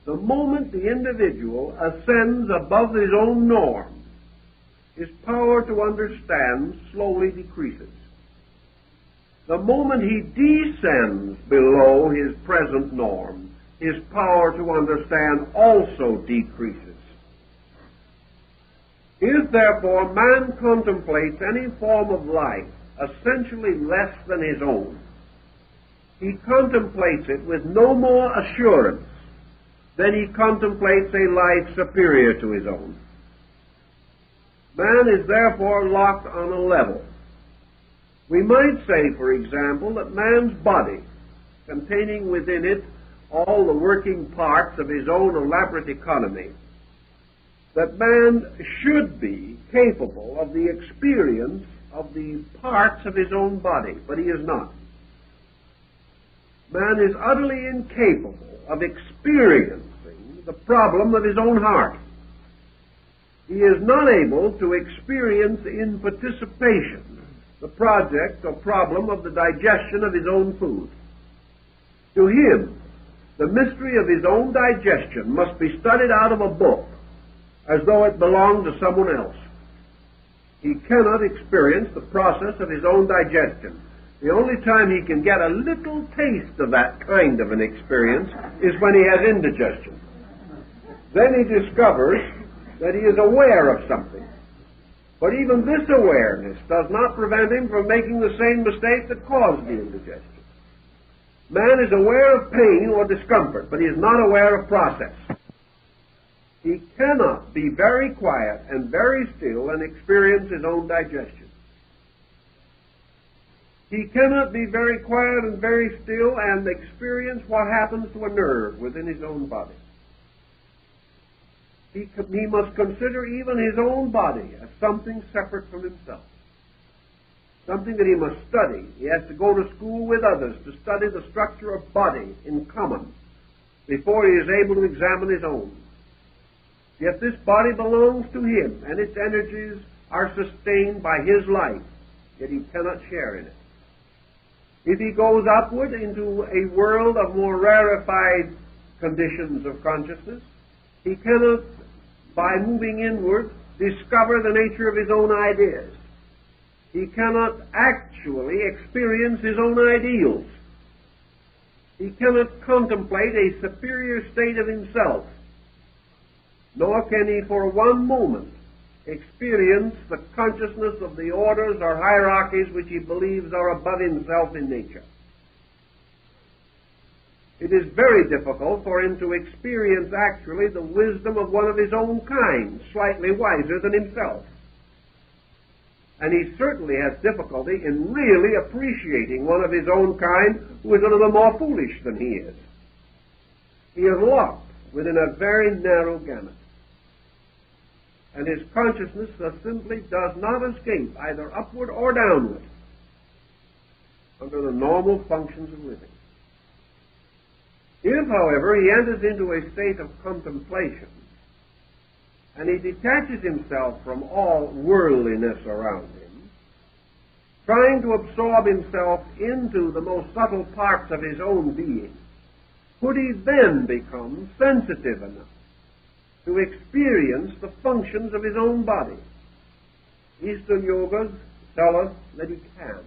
The moment the individual ascends above his own norm, his power to understand slowly decreases. The moment he descends below his present norm, his power to understand also decreases. If, therefore, man contemplates any form of life essentially less than his own, he contemplates it with no more assurance than he contemplates a life superior to his own. Man is therefore locked on a level. We might say, for example, that man's body, containing within it all the working parts of his own elaborate economy, that man should be capable of the experience of the parts of his own body, but he is not. Man is utterly incapable of experiencing the problem of his own heart. He is not able to experience in participation the project or problem of the digestion of his own food. To him, the mystery of his own digestion must be studied out of a book as though it belonged to someone else. He cannot experience the process of his own digestion. The only time he can get a little taste of that kind of an experience is when he has indigestion. Then he discovers that he is aware of something. But even this awareness does not prevent him from making the same mistake that caused the indigestion. Man is aware of pain or discomfort, but he is not aware of process. He cannot be very quiet and very still and experience his own digestion. He cannot be very quiet and very still and experience what happens to a nerve within his own body. He must consider even his own body as something separate from himself, something that he must study. He has to go to school with others to study the structure of body in common before he is able to examine his own. Yet this body belongs to him, and its energies are sustained by his life, yet he cannot share in it. If he goes upward into a world of more rarefied conditions of consciousness, he cannot, by moving inward, discover the nature of his own ideas. He cannot actually experience his own ideals. He cannot contemplate a superior state of himself, nor can he for one moment experience the consciousness of the orders or hierarchies which he believes are above himself in nature. It is very difficult for him to experience actually the wisdom of one of his own kind, slightly wiser than himself. And he certainly has difficulty in really appreciating one of his own kind who is a little more foolish than he is. He is locked within a very narrow gamut. And his consciousness thus simply does not escape either upward or downward under the normal functions of living. If, however, he enters into a state of contemplation and he detaches himself from all worldliness around him, trying to absorb himself into the most subtle parts of his own being, could he then become sensitive enough to experience the functions of his own body? Eastern yogas tell us that he can,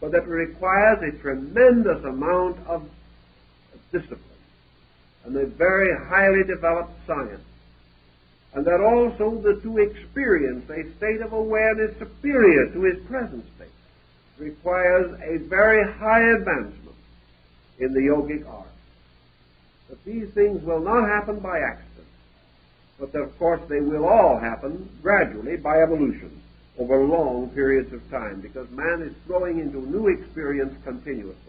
but that it requires a tremendous amount of discipline and a very highly developed science, and that also that to experience a state of awareness superior to his present state requires a very high advancement in the yogic art. But these things will not happen by accident, but that, of course, they will all happen gradually by evolution over long periods of time, because man is growing into new experience continuously.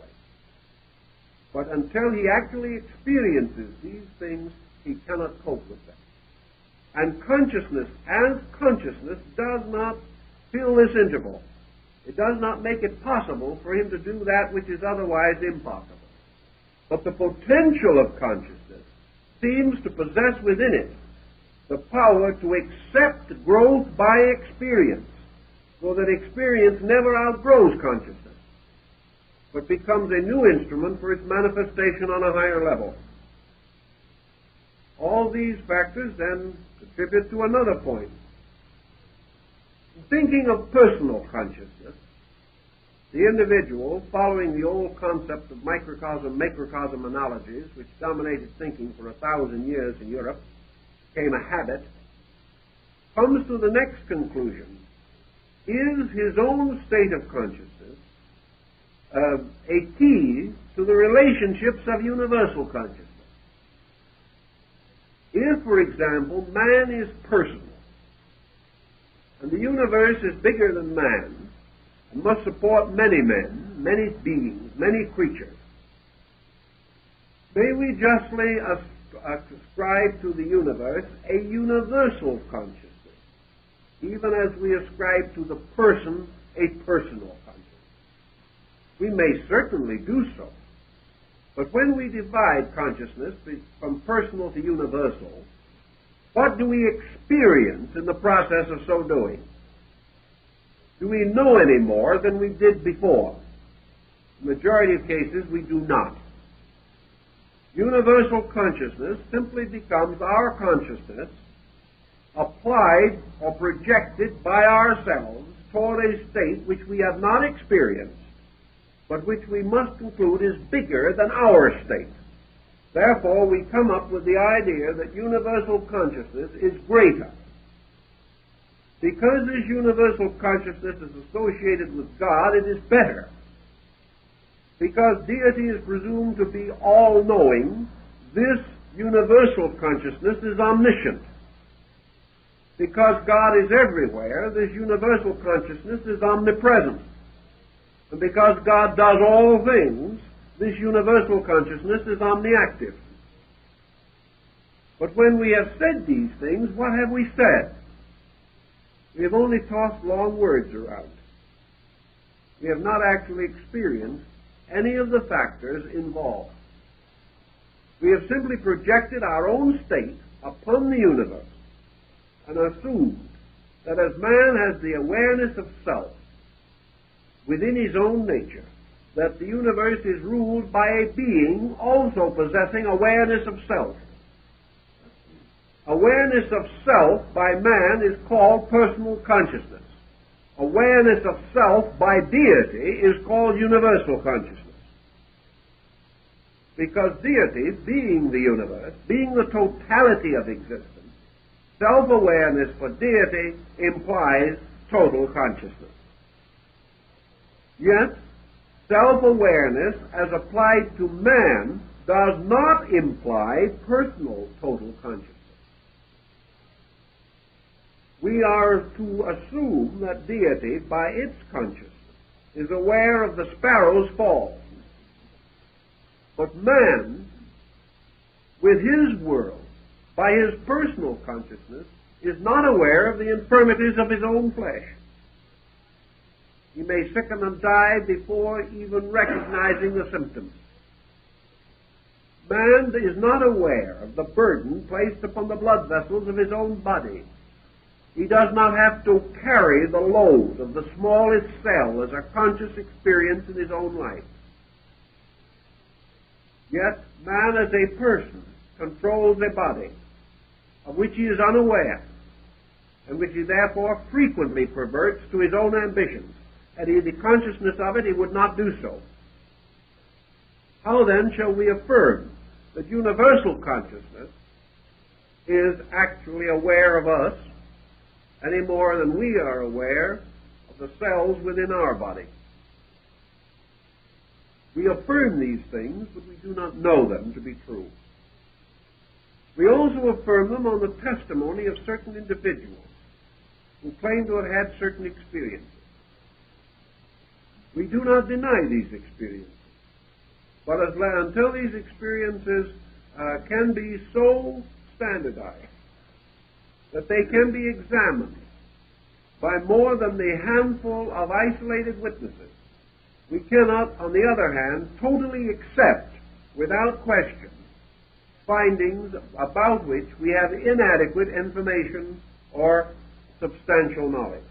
But until he actually experiences these things, he cannot cope with them. And consciousness, as consciousness, does not fill this interval. It does not make it possible for him to do that which is otherwise impossible. But the potential of consciousness seems to possess within it the power to accept growth by experience, so that experience never outgrows consciousness, but becomes a new instrument for its manifestation on a higher level. All these factors then contribute to another point. Thinking of personal consciousness, the individual, following the old concept of microcosm analogies, which dominated thinking for 1,000 years in Europe, became a habit, comes to the next conclusion. Is his own state of consciousness a key to the relationships of universal consciousness? If, for example, man is personal, and the universe is bigger than man, and must support many men, many beings, many creatures, may we justly ascribe to the universe a universal consciousness, even as we ascribe to the person a personal consciousness? We may certainly do so, but when we divide consciousness from personal to universal, what do we experience in the process of so doing? Do we know any more than we did before? In the majority of cases, we do not. Universal consciousness simply becomes our consciousness applied or projected by ourselves toward a state which we have not experienced, but which we must conclude is bigger than our state. Therefore, we come up with the idea that universal consciousness is greater. Because this universal consciousness is associated with God, it is better. Because deity is presumed to be all-knowing, this universal consciousness is omniscient. Because God is everywhere, this universal consciousness is omnipresent. And because God does all things, this universal consciousness is omniactive. But when we have said these things, what have we said? We have only tossed long words around. We have not actually experienced any of the factors involved. We have simply projected our own state upon the universe and assumed that as man has the awareness of self within his own nature, that the universe is ruled by a being also possessing awareness of self. Awareness of self by man is called personal consciousness. Awareness of self by deity is called universal consciousness. Because deity, being the universe, being the totality of existence, self-awareness for deity implies total consciousness. Yet, self-awareness as applied to man does not imply personal total consciousness. We are to assume that deity, by its consciousness, is aware of the sparrow's fall. But man, with his world, by his personal consciousness, is not aware of the infirmities of his own flesh. He may sicken and die before even recognizing the symptoms. Man is not aware of the burden placed upon the blood vessels of his own body. He does not have to carry the load of the smallest cell as a conscious experience in his own life. Yet, man as a person controls a body of which he is unaware, and which he therefore frequently perverts to his own ambitions. Had he the consciousness of it, he would not do so. How then shall we affirm that universal consciousness is actually aware of us any more than we are aware of the cells within our body? We affirm these things, but we do not know them to be true. We also affirm them on the testimony of certain individuals who claim to have had certain experiences. We do not deny these experiences. But until these experiences can be so standardized that they can be examined by more than the handful of isolated witnesses, we cannot, on the other hand, totally accept, without question, findings about which we have inadequate information or substantial knowledge.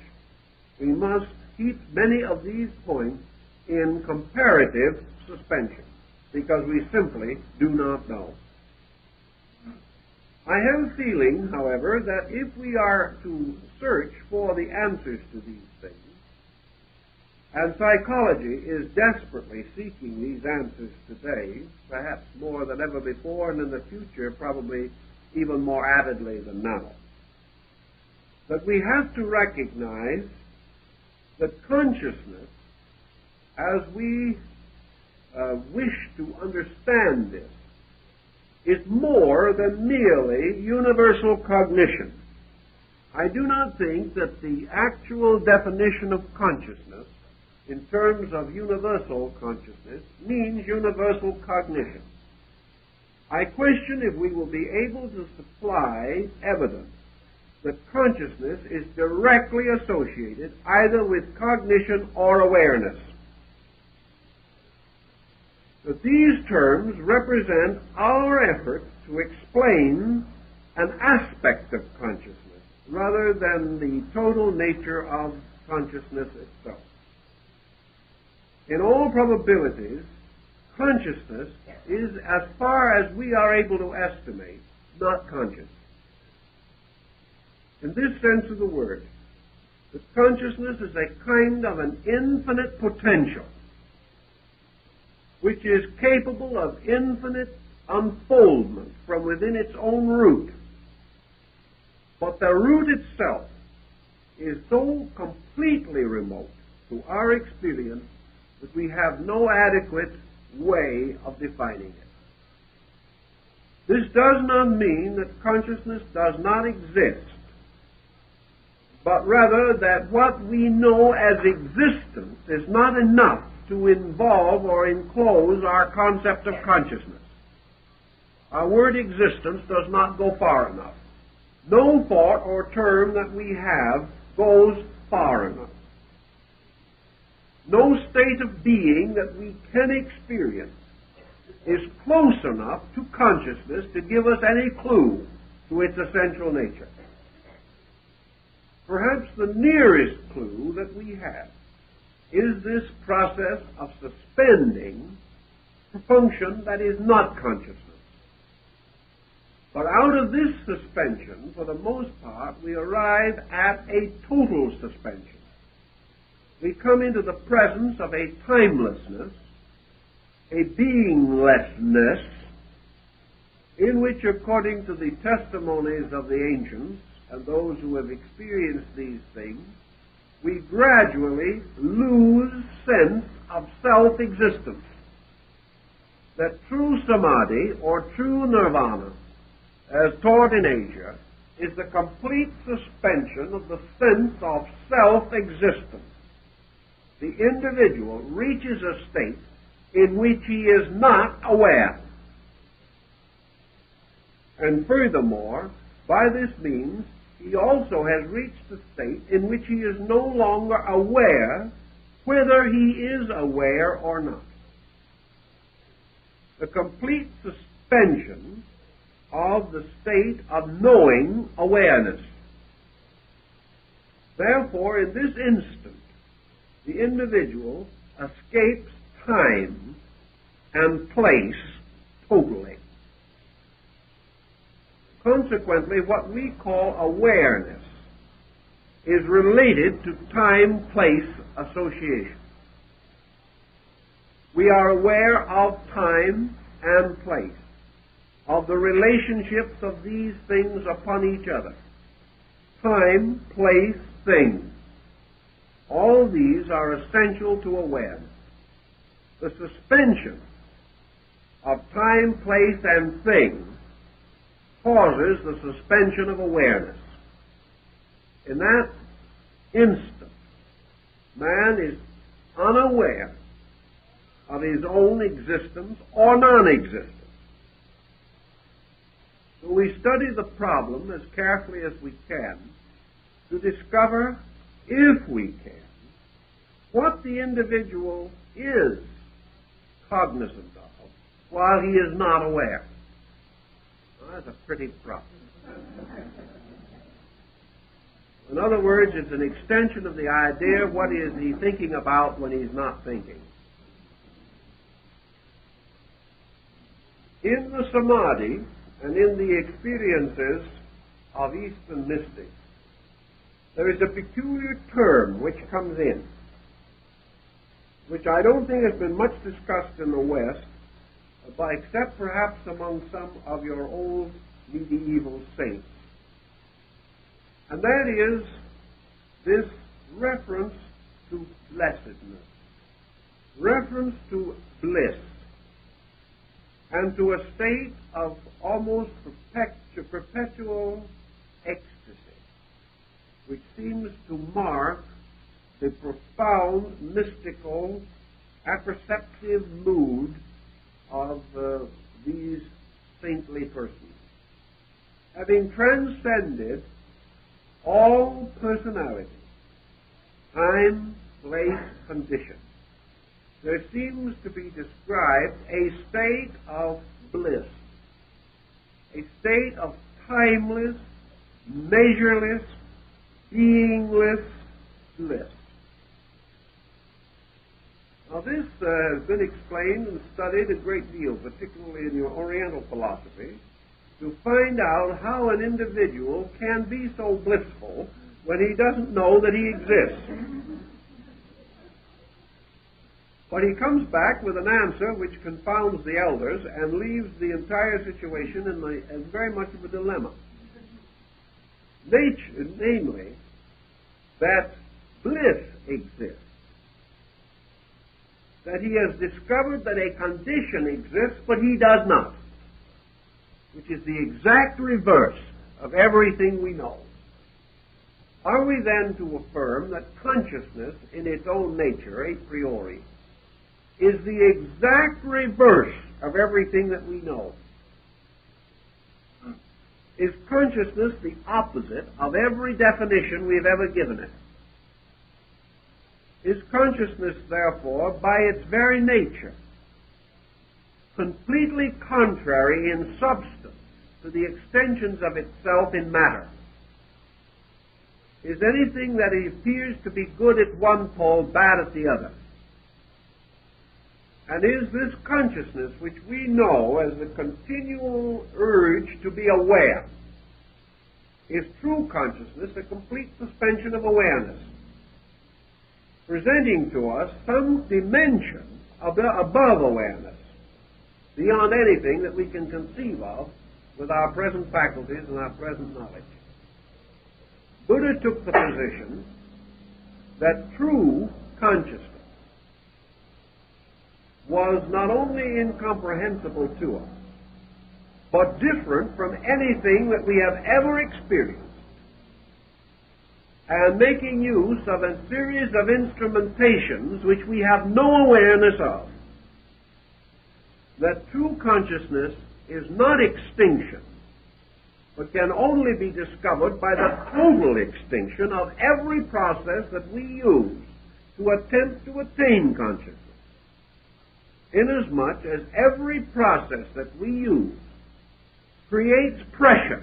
We must keep many of these points in comparative suspension, because we simply do not know. I have a feeling, however, that if we are to search for the answers to these things, and psychology is desperately seeking these answers today, perhaps more than ever before, and in the future probably even more avidly than now, that we have to recognize that consciousness, as we wish to understand this, is more than merely universal cognition. I do not think that the actual definition of consciousness in terms of universal consciousness means universal cognition. I question if we will be able to supply evidence that consciousness is directly associated either with cognition or awareness. That these terms represent our effort to explain an aspect of consciousness rather than the total nature of consciousness itself. In all probabilities, consciousness is, as far as we are able to estimate, not conscious. In this sense of the word, that consciousness is a kind of an infinite potential which is capable of infinite unfoldment from within its own root. But the root itself is so completely remote to our experience that we have no adequate way of defining it. This does not mean that consciousness does not exist, but rather that what we know as existence is not enough to involve or enclose our concept of consciousness. Our word existence does not go far enough. No thought or term that we have goes far enough. No state of being that we can experience is close enough to consciousness to give us any clue to its essential nature. Perhaps the nearest clue that we have is this process of suspending a function that is not consciousness. But out of this suspension, for the most part, we arrive at a total suspension. We come into the presence of a timelessness, a beinglessness, in which, according to the testimonies of the ancients and those who have experienced these things, we gradually lose sense of self-existence. That true samadhi, or true nirvana, as taught in Asia, is the complete suspension of the sense of self-existence. The individual reaches a state in which he is not aware. And furthermore, by this means, he also has reached a state in which he is no longer aware whether he is aware or not. The complete suspension of the state of knowing awareness. Therefore, in this instant, the individual escapes time and place totally. Consequently, what we call awareness is related to time-place association. We are aware of time and place, of the relationships of these things upon each other. Time, place, things. All these are essential to awareness. The suspension of time, place, and thing causes the suspension of awareness. In that instant, man is unaware of his own existence or non-existence. So we study the problem as carefully as we can to discover, if we can, what the individual is cognizant of while he is not aware. Well, that's a pretty problem. In other words, it's an extension of the idea, what is he thinking about when he's not thinking? In the Samadhi and in the experiences of Eastern mystics, there is a peculiar term which comes in, which I don't think has been much discussed in the West, except perhaps among some of your old medieval saints. And that is this reference to blessedness, reference to bliss, and to a state of almost perpetual ecstasy, which seems to mark the profound, mystical, apperceptive mood of these saintly persons. Having transcended all personality, time, place, condition, there seems to be described a state of bliss, a state of timeless, measureless, beingless bliss. Now this has been explained and studied a great deal, particularly in your Oriental philosophy, to find out how an individual can be so blissful when he doesn't know that he exists. But he comes back with an answer which confounds the elders and leaves the entire situation in very much of a dilemma. Namely, that bliss exists, that he has discovered that a condition exists, but he does not, which is the exact reverse of everything we know. Are we then to affirm that consciousness in its own nature, a priori, is the exact reverse of everything that we know? Is consciousness the opposite of every definition we've ever given it? Is consciousness, therefore, by its very nature, completely contrary in substance to the extensions of itself in matter? Is anything that appears to be good at one pole bad at the other? And is this consciousness, which we know as the continual urge to be aware, is true consciousness a complete suspension of awareness, presenting to us some dimension above awareness, beyond anything that we can conceive of with our present faculties and our present knowledge? Buddha took the position that true consciousness was not only incomprehensible to us, but different from anything that we have ever experienced, and making use of a series of instrumentations which we have no awareness of. That true consciousness is not extinction, but can only be discovered by the total extinction of every process that we use to attempt to attain consciousness. Inasmuch as every process that we use creates pressure,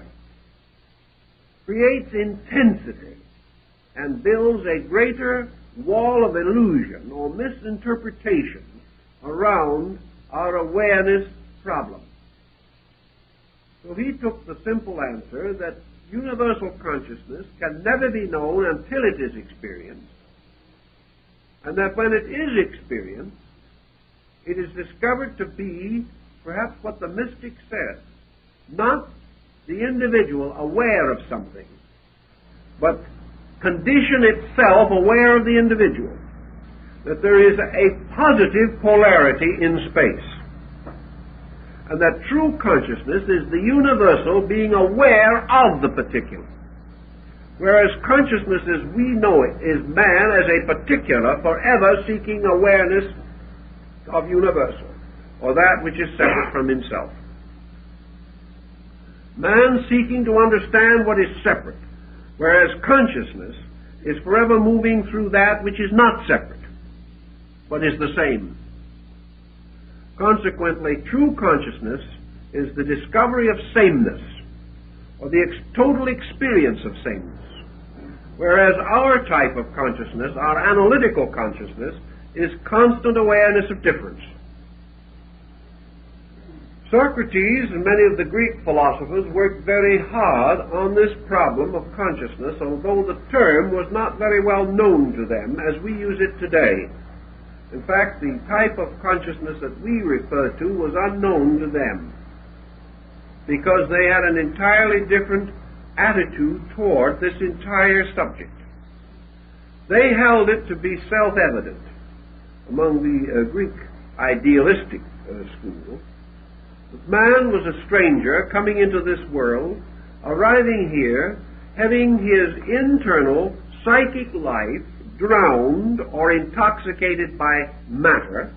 creates intensity, and builds a greater wall of illusion or misinterpretation around our awareness problem. So he took the simple answer that universal consciousness can never be known until it is experienced, and that when it is experienced, it is discovered to be perhaps what the mystic says, not the individual aware of something, but condition itself aware of the individual, that there is a positive polarity in space, and that true consciousness is the universal being aware of the particular, whereas consciousness as we know it is man as a particular forever seeking awareness of universal, or that which is separate from himself. Man seeking to understand what is separate, whereas consciousness is forever moving through that which is not separate, but is the same. Consequently, true consciousness is the discovery of sameness, or the total experience of sameness, whereas our type of consciousness, our analytical consciousness, is constant awareness of difference. Socrates and many of the Greek philosophers worked very hard on this problem of consciousness, although the term was not very well known to them as we use it today. In fact, the type of consciousness that we refer to was unknown to them, because they had an entirely different attitude toward this entire subject. They held it to be self-evident among the Greek idealistic school that man was a stranger coming into this world, arriving here, having his internal psychic life drowned or intoxicated by matter,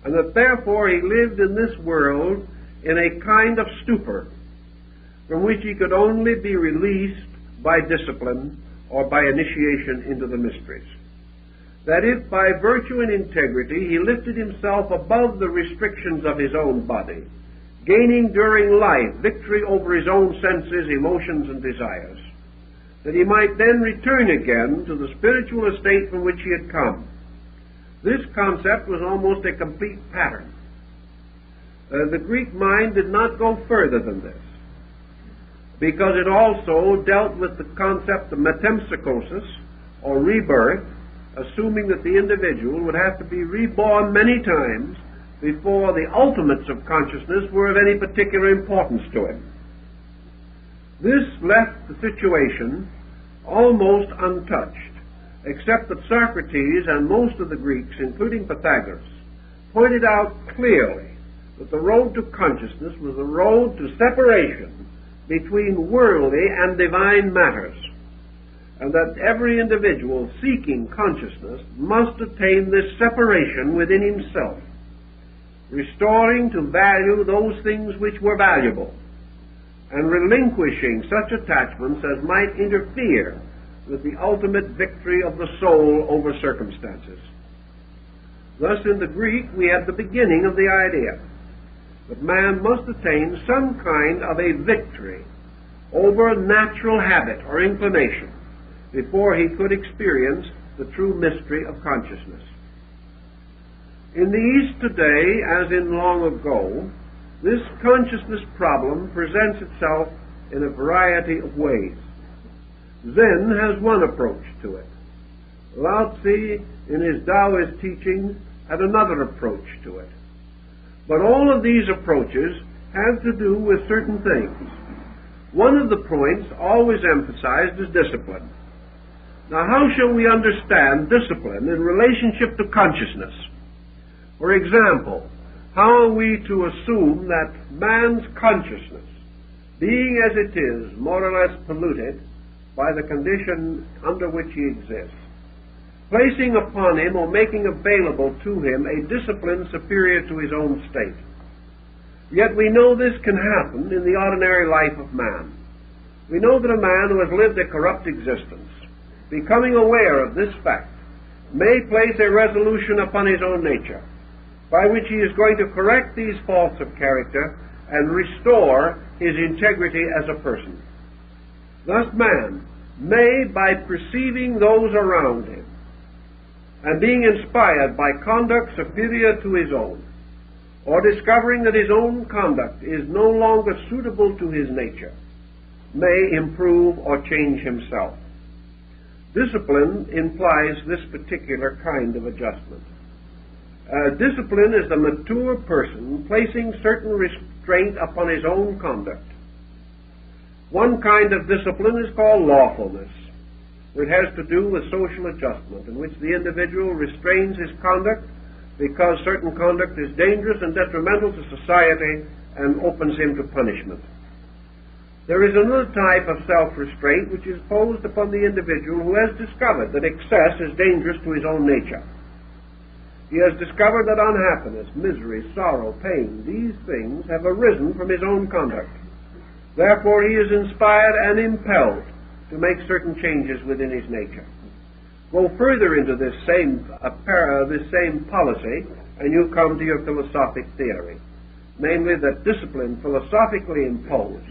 and that therefore he lived in this world in a kind of stupor from which he could only be released by discipline or by initiation into the mysteries. That if by virtue and integrity he lifted himself above the restrictions of his own body, gaining during life victory over his own senses, emotions, and desires, that he might then return again to the spiritual estate from which he had come. This concept was almost a complete pattern. The Greek mind did not go further than this, because it also dealt with the concept of metempsychosis, or rebirth, assuming that the individual would have to be reborn many times before the ultimates of consciousness were of any particular importance to him. This left the situation almost untouched, except that Socrates and most of the Greeks, including Pythagoras, pointed out clearly that the road to consciousness was the road to separation between worldly and divine matters, and that every individual seeking consciousness must attain this separation within himself, restoring to value those things which were valuable, and relinquishing such attachments as might interfere with the ultimate victory of the soul over circumstances. Thus, in the Greek, we have the beginning of the idea that man must attain some kind of a victory over natural habit or inclination before he could experience the true mystery of consciousness. In the East today, as in long ago, this consciousness problem presents itself in a variety of ways. Zen has one approach to it. Lao Tzu, in his Taoist teachings, had another approach to it. But all of these approaches have to do with certain things. One of the points always emphasized is discipline. Now, how shall we understand discipline in relationship to consciousness? For example, how are we to assume that man's consciousness, being as it is more or less polluted by the condition under which he exists, placing upon him or making available to him a discipline superior to his own state? Yet we know this can happen in the ordinary life of man. We know that a man who has lived a corrupt existence, becoming aware of this fact, may place a resolution upon his own nature, by which he is going to correct these faults of character and restore his integrity as a person. Thus man may, by perceiving those around him, and being inspired by conduct superior to his own, or discovering that his own conduct is no longer suitable to his nature, may improve or change himself. Discipline implies this particular kind of adjustment. Discipline is the mature person placing certain restraint upon his own conduct. One kind of discipline is called lawfulness. It has to do with social adjustment, in which the individual restrains his conduct because certain conduct is dangerous and detrimental to society and opens him to punishment. There is another type of self-restraint which is posed upon the individual who has discovered that excess is dangerous to his own nature. He has discovered that unhappiness, misery, sorrow, pain, these things have arisen from his own conduct. Therefore, he is inspired and impelled to make certain changes within his nature. Go further into this same policy, and you come to your philosophic theory, namely that discipline philosophically imposed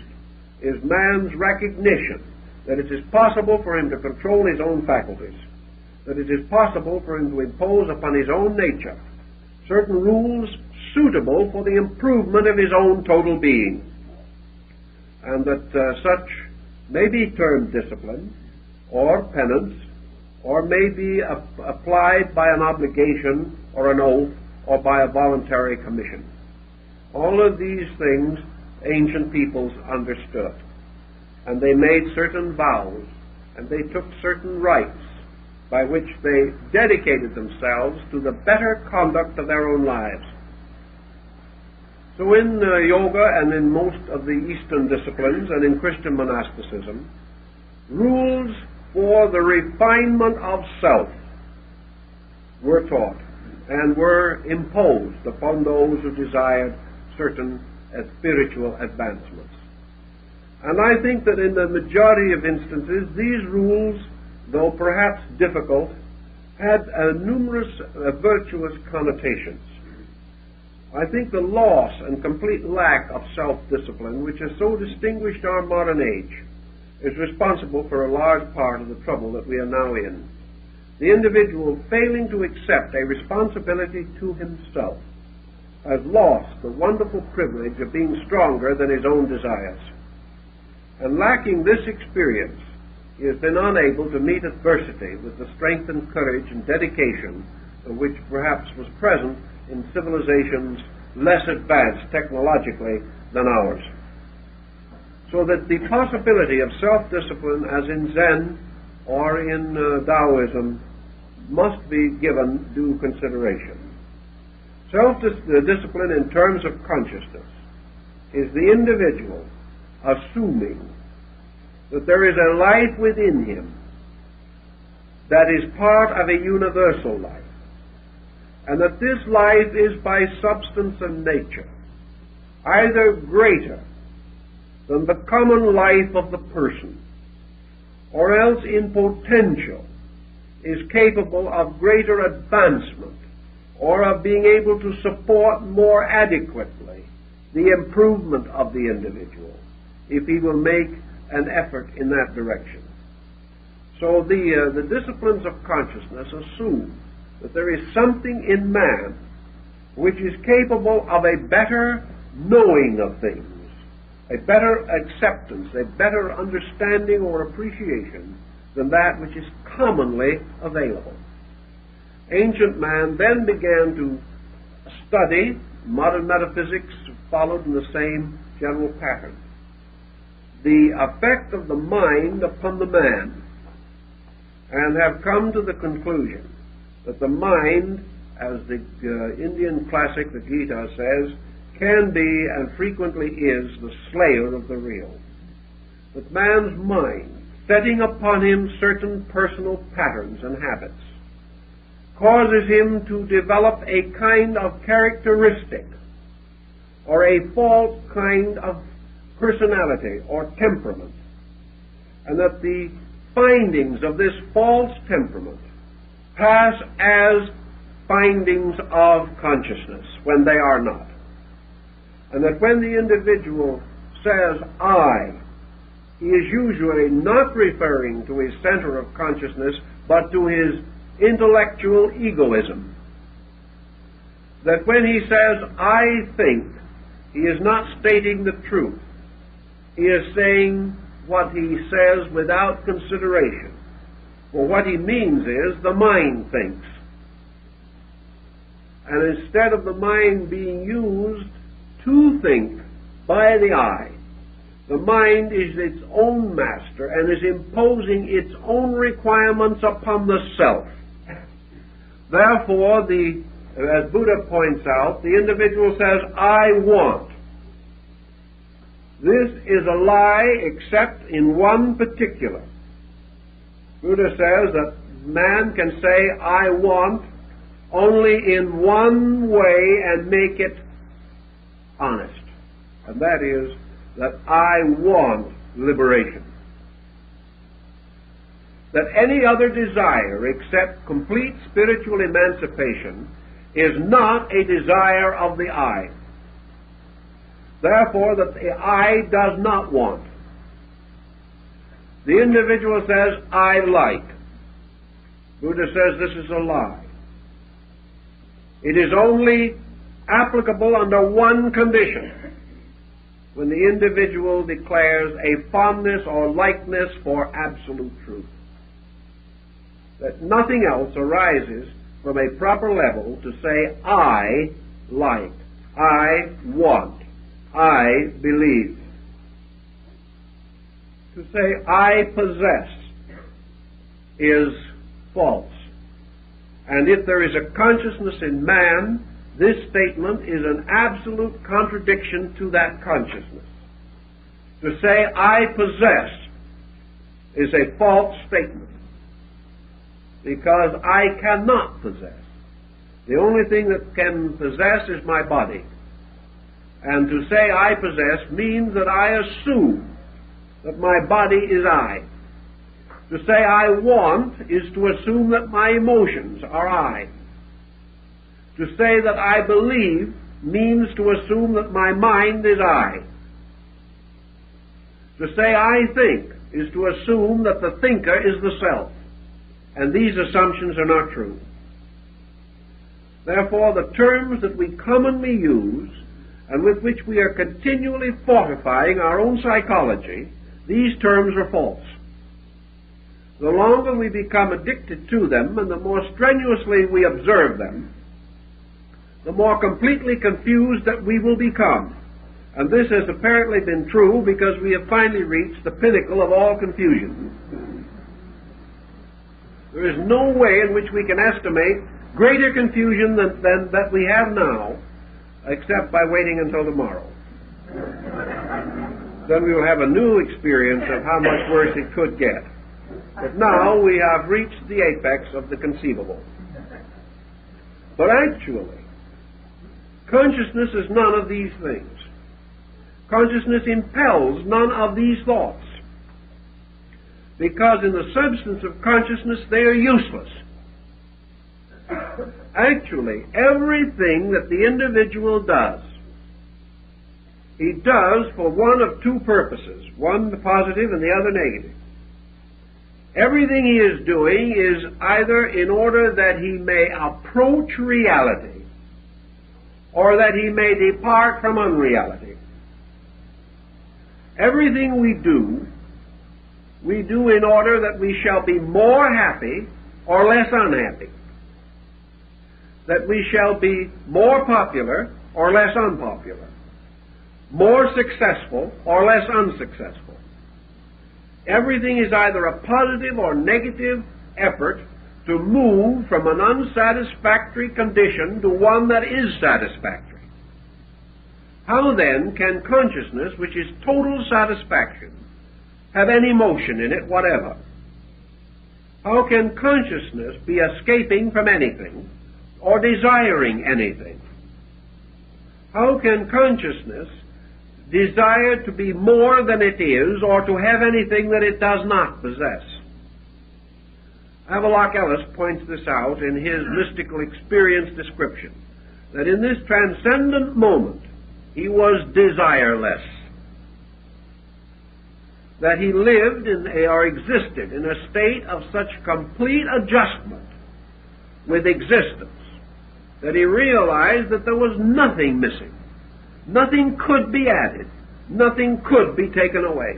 is man's recognition that it is possible for him to control his own faculties, that it is possible for him to impose upon his own nature certain rules suitable for the improvement of his own total being, and that such may be termed discipline or penance, or may be applied by an obligation or an oath or by a voluntary commission. All of these things ancient peoples understood, and they made certain vows, and they took certain rites by which they dedicated themselves to the better conduct of their own lives. So in yoga and in most of the Eastern disciplines and in Christian monasticism, rules for the refinement of self were taught and were imposed upon those who desired certain spiritual advancements. And I think that in the majority of instances, these rules, though perhaps difficult, had numerous virtuous connotations. I think the loss and complete lack of self-discipline, which has so distinguished our modern age, is responsible for a large part of the trouble that we are now in. The individual failing to accept a responsibility to himself has lost the wonderful privilege of being stronger than his own desires. And lacking this experience, he has been unable to meet adversity with the strength and courage and dedication which perhaps was present in civilizations less advanced technologically than ours. So that the possibility of self-discipline, as in Zen or in Taoism, must be given due consideration. Self-discipline in terms of consciousness is the individual assuming that there is a life within him that is part of a universal life, and that this life is by substance and nature either greater than the common life of the person, or else in potential is capable of greater advancement, or of being able to support more adequately the improvement of the individual, if he will make an effort in that direction. So the disciplines of consciousness assume that there is something in man which is capable of a better knowing of things, a better acceptance, a better understanding or appreciation than that which is commonly available. Ancient man then began to study. Modern metaphysics followed in the same general pattern. The effect of the mind upon the man, and have come to the conclusion that the mind, as the Indian classic, the Gita, says, can be and frequently is the slayer of the real. That man's mind, setting upon him certain personal patterns and habits, causes him to develop a kind of characteristic or a false kind of personality or temperament, and that the findings of this false temperament pass as findings of consciousness when they are not. And that when the individual says I, he is usually not referring to his center of consciousness, but to his intellectual egoism. That when he says I think, he is not stating the truth. He is saying what he says without consideration. For what he means is the mind thinks. And instead of the mind being used to think by the I, the mind is its own master and is imposing its own requirements upon the self. Therefore, as Buddha points out, the individual says, I want. This is a lie except in one particular. Buddha says that man can say, I want, only in one way and make it honest. And that is that I want liberation. That any other desire except complete spiritual emancipation is not a desire of the I. Therefore, that the I does not want. The individual says, I like. Buddha says this is a lie. It is only applicable under one condition: when the individual declares a fondness or likeness for absolute truth. That nothing else arises from a proper level to say, I like, I want, I believe. To say, I possess, is false. And if there is a consciousness in man, this statement is an absolute contradiction to that consciousness. To say, I possess, is a false statement, because I cannot possess. The only thing that can possess is my body. And to say I possess means that I assume that my body is I. To say I want is to assume that my emotions are I. To say that I believe means to assume that my mind is I. To say I think is to assume that the thinker is the self. And these assumptions are not true. Therefore, the terms that we commonly use, and with which we are continually fortifying our own psychology, these terms are false. The longer we become addicted to them, and the more strenuously we observe them, the more completely confused that we will become. And this has apparently been true because we have finally reached the pinnacle of all confusion. There is no way in which we can estimate greater confusion than that we have now, except by waiting until tomorrow. Then we will have a new experience of how much worse it could get. But now we have reached the apex of the conceivable. But actually, consciousness is none of these things. Consciousness impels none of these thoughts, because in the substance of consciousness they are useless. Actually, everything that the individual does, he does for one of two purposes, one the positive and the other negative. Everything he is doing is either in order that he may approach reality or that he may depart from unreality. Everything we do in order that we shall be more happy or less unhappy, that we shall be more popular or less unpopular, more successful or less unsuccessful. Everything is either a positive or negative effort to move from an unsatisfactory condition to one that is satisfactory. How then can consciousness, which is total satisfaction, have any motion in it whatever? How can consciousness be escaping from anything or desiring anything? How can consciousness desire to be more than it is or to have anything that it does not possess? Havelock Ellis points this out in his mystical experience description, that in this transcendent moment he was desireless, that he lived or existed in a state of such complete adjustment with existence that he realized that there was nothing missing. Nothing could be added. Nothing could be taken away.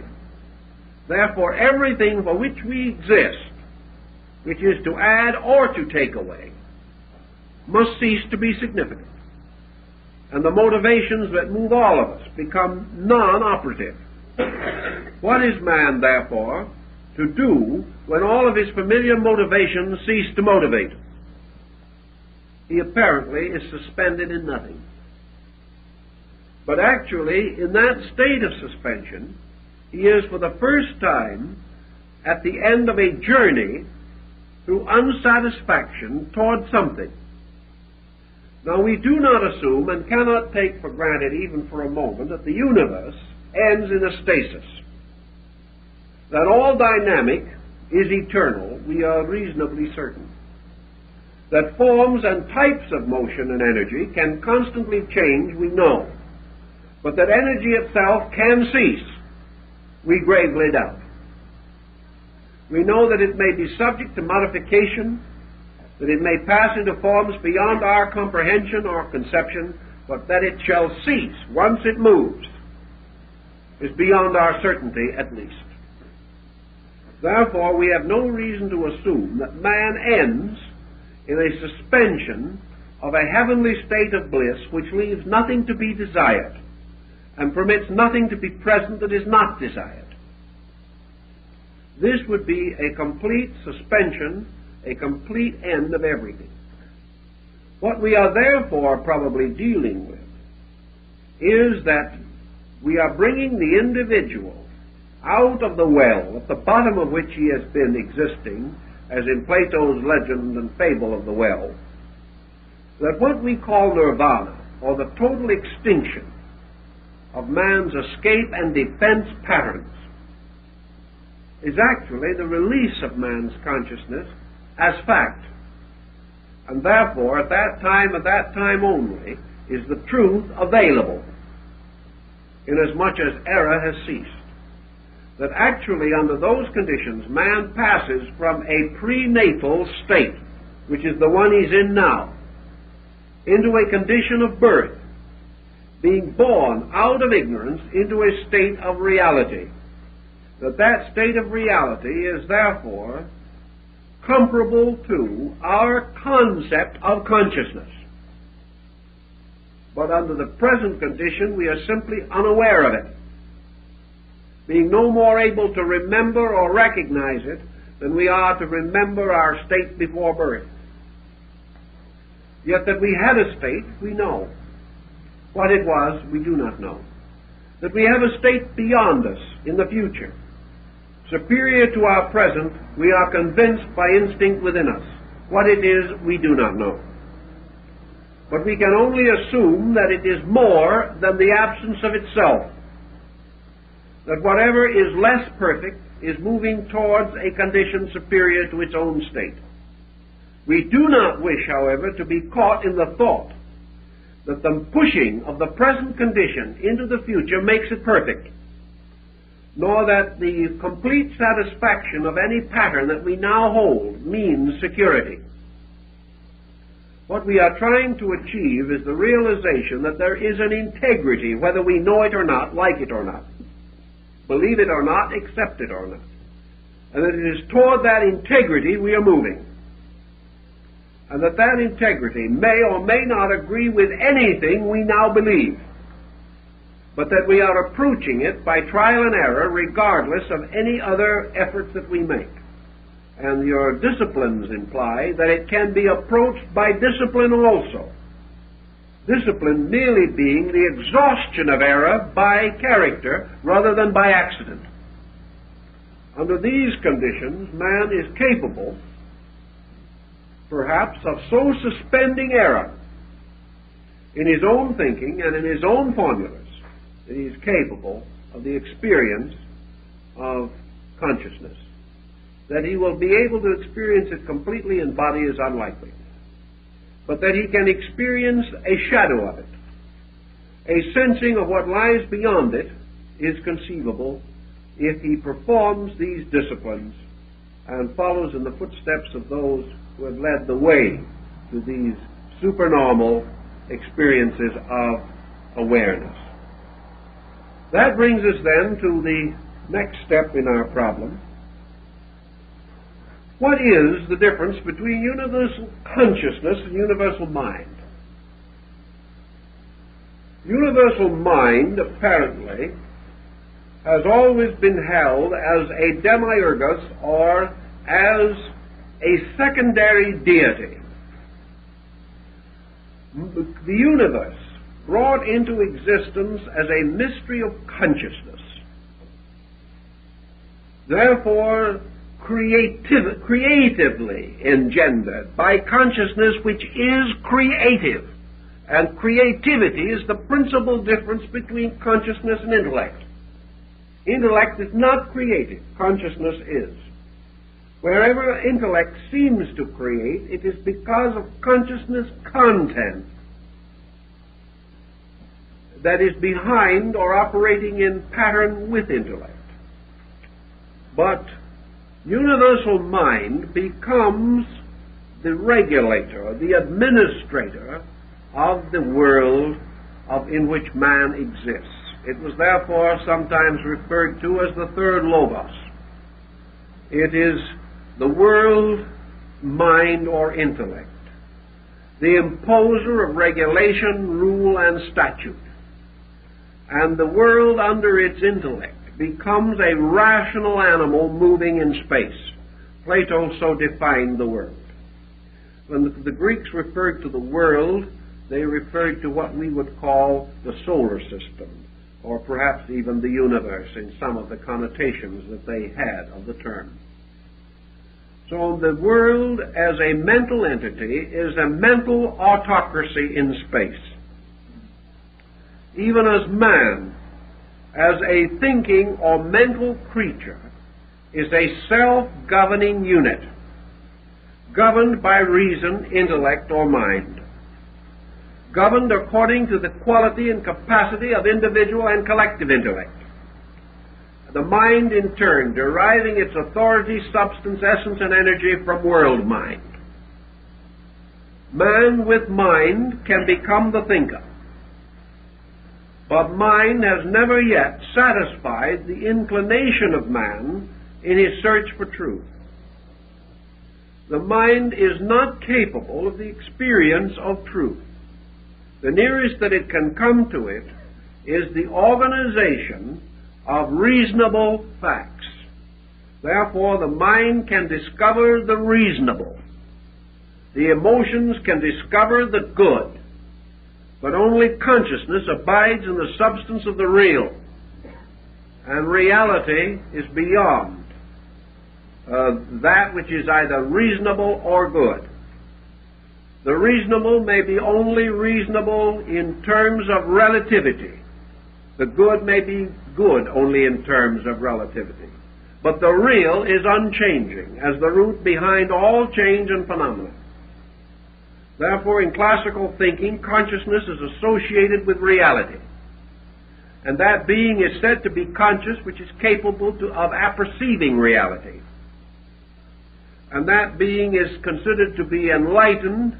Therefore, everything for which we exist, which is to add or to take away, must cease to be significant. And the motivations that move all of us become non-operative. What is man, therefore, to do when all of his familiar motivations cease to motivate him? He apparently is suspended in nothing. But actually, in that state of suspension, he is for the first time at the end of a journey through unsatisfaction toward something. Now, we do not assume and cannot take for granted even for a moment that the universe ends in a stasis. That all dynamic is eternal, we are reasonably certain. That forms and types of motion and energy can constantly change, we know. But that energy itself can cease, we gravely doubt. We know that it may be subject to modification, that it may pass into forms beyond our comprehension or conception, but that it shall cease once it moves is beyond our certainty at least. Therefore, we have no reason to assume that man ends in a suspension of a heavenly state of bliss which leaves nothing to be desired and permits nothing to be present that is not desired. This would be a complete suspension, a complete end of everything. What we are therefore probably dealing with is that we are bringing the individual out of the well at the bottom of which he has been existing, as in Plato's legend and fable of the well, that what we call nirvana, or the total extinction of man's escape and defense patterns, is actually the release of man's consciousness as fact. And therefore, at that time only, is the truth available, inasmuch as error has ceased. That actually, under those conditions, man passes from a prenatal state, which is the one he's in now, into a condition of birth, being born out of ignorance into a state of reality. That state of reality is therefore comparable to our concept of consciousness. But under the present condition, we are simply unaware of it, being no more able to remember or recognize it than we are to remember our state before birth. Yet that we had a state, we know. What it was, we do not know. That we have a state beyond us in the future, superior to our present, we are convinced by instinct within us. What it is, we do not know. But we can only assume that it is more than the absence of itself. That whatever is less perfect is moving towards a condition superior to its own state. We do not wish, however, to be caught in the thought that the pushing of the present condition into the future makes it perfect, nor that the complete satisfaction of any pattern that we now hold means security. What we are trying to achieve is the realization that there is an integrity, whether we know it or not, like it or not, believe it or not, accept it or not, and that it is toward that integrity we are moving, and that that integrity may or may not agree with anything we now believe, but that we are approaching it by trial and error regardless of any other efforts that we make. And your disciplines imply that it can be approached by discipline also. Discipline merely being the exhaustion of error by character rather than by accident. Under these conditions, man is capable, perhaps, of so suspending error in his own thinking and in his own formulas that he is capable of the experience of consciousness. That he will be able to experience it completely in body is unlikely, but that he can experience a shadow of it. A sensing of what lies beyond it is conceivable if he performs these disciplines and follows in the footsteps of those who have led the way to these supernormal experiences of awareness. That brings us then to the next step in our problem. What is the difference between universal consciousness and universal mind? Universal mind, apparently, has always been held as a demiurgus or as a secondary deity. The universe brought into existence as a mystery of consciousness. Therefore, creatively engendered by consciousness which is creative, And creativity is the principal difference between consciousness and intellect. Intellect is not creative, consciousness is. Wherever intellect seems to create, it is because of consciousness content that is behind or operating in pattern with intellect. But universal mind becomes the regulator, the administrator of the world in which man exists. It was therefore sometimes referred to as the third logos. It is the world, mind, or intellect, the imposer of regulation, rule, and statute. And the world under its intellect becomes a rational animal moving in space. Plato so defined the world. When the Greeks referred to the world, they referred to what we would call the solar system, or perhaps even the universe in some of the connotations that they had of the term. So the world as a mental entity is a mental autocracy in space. Even as man, as a thinking or mental creature, is a self-governing unit, governed by reason, intellect, or mind, governed according to the quality and capacity of individual and collective intellect. The mind, in turn, deriving its authority, substance, essence, and energy from world mind. Man with mind can become the thinker, but mind has never yet satisfied the inclination of man in his search for truth. The mind is not capable of the experience of truth. The nearest that it can come to it is the organization of reasonable facts. Therefore, the mind can discover the reasonable. The emotions can discover the good. But only consciousness abides in the substance of the real. And reality is beyond that which is either reasonable or good. The reasonable may be only reasonable in terms of relativity. The good may be good only in terms of relativity. But the real is unchanging, as the root behind all change and phenomena. Therefore, in classical thinking, consciousness is associated with reality. And that being is said to be conscious, which is capable of apperceiving reality. And that being is considered to be enlightened,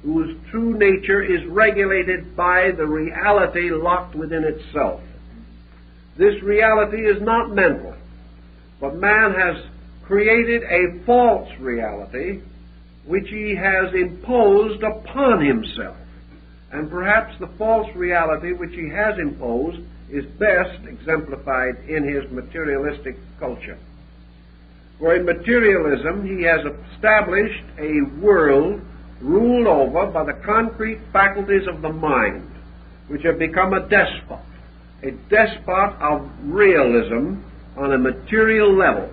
whose true nature is regulated by the reality locked within itself. This reality is not mental, but man has created a false reality which he has imposed upon himself. And perhaps the false reality which he has imposed is best exemplified in his materialistic culture. For in materialism he has established a world ruled over by the concrete faculties of the mind, which have become a despot of realism on a material level.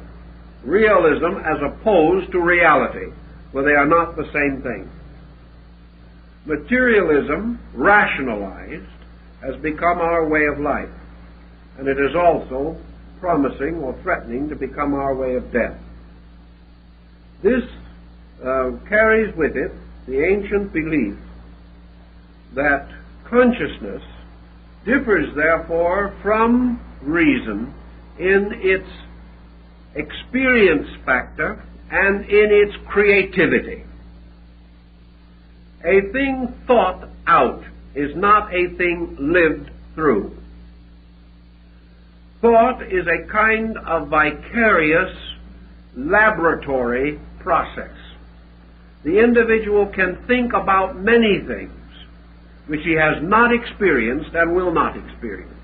Realism as opposed to reality, for they are not the same thing. Materialism, rationalized, has become our way of life, and it is also promising or threatening to become our way of death. This carries with it the ancient belief that consciousness differs, therefore, from reason in its experience factor and in its creativity. A thing thought out is not a thing lived through. Thought is a kind of vicarious laboratory process. The individual can think about many things which he has not experienced and will not experience,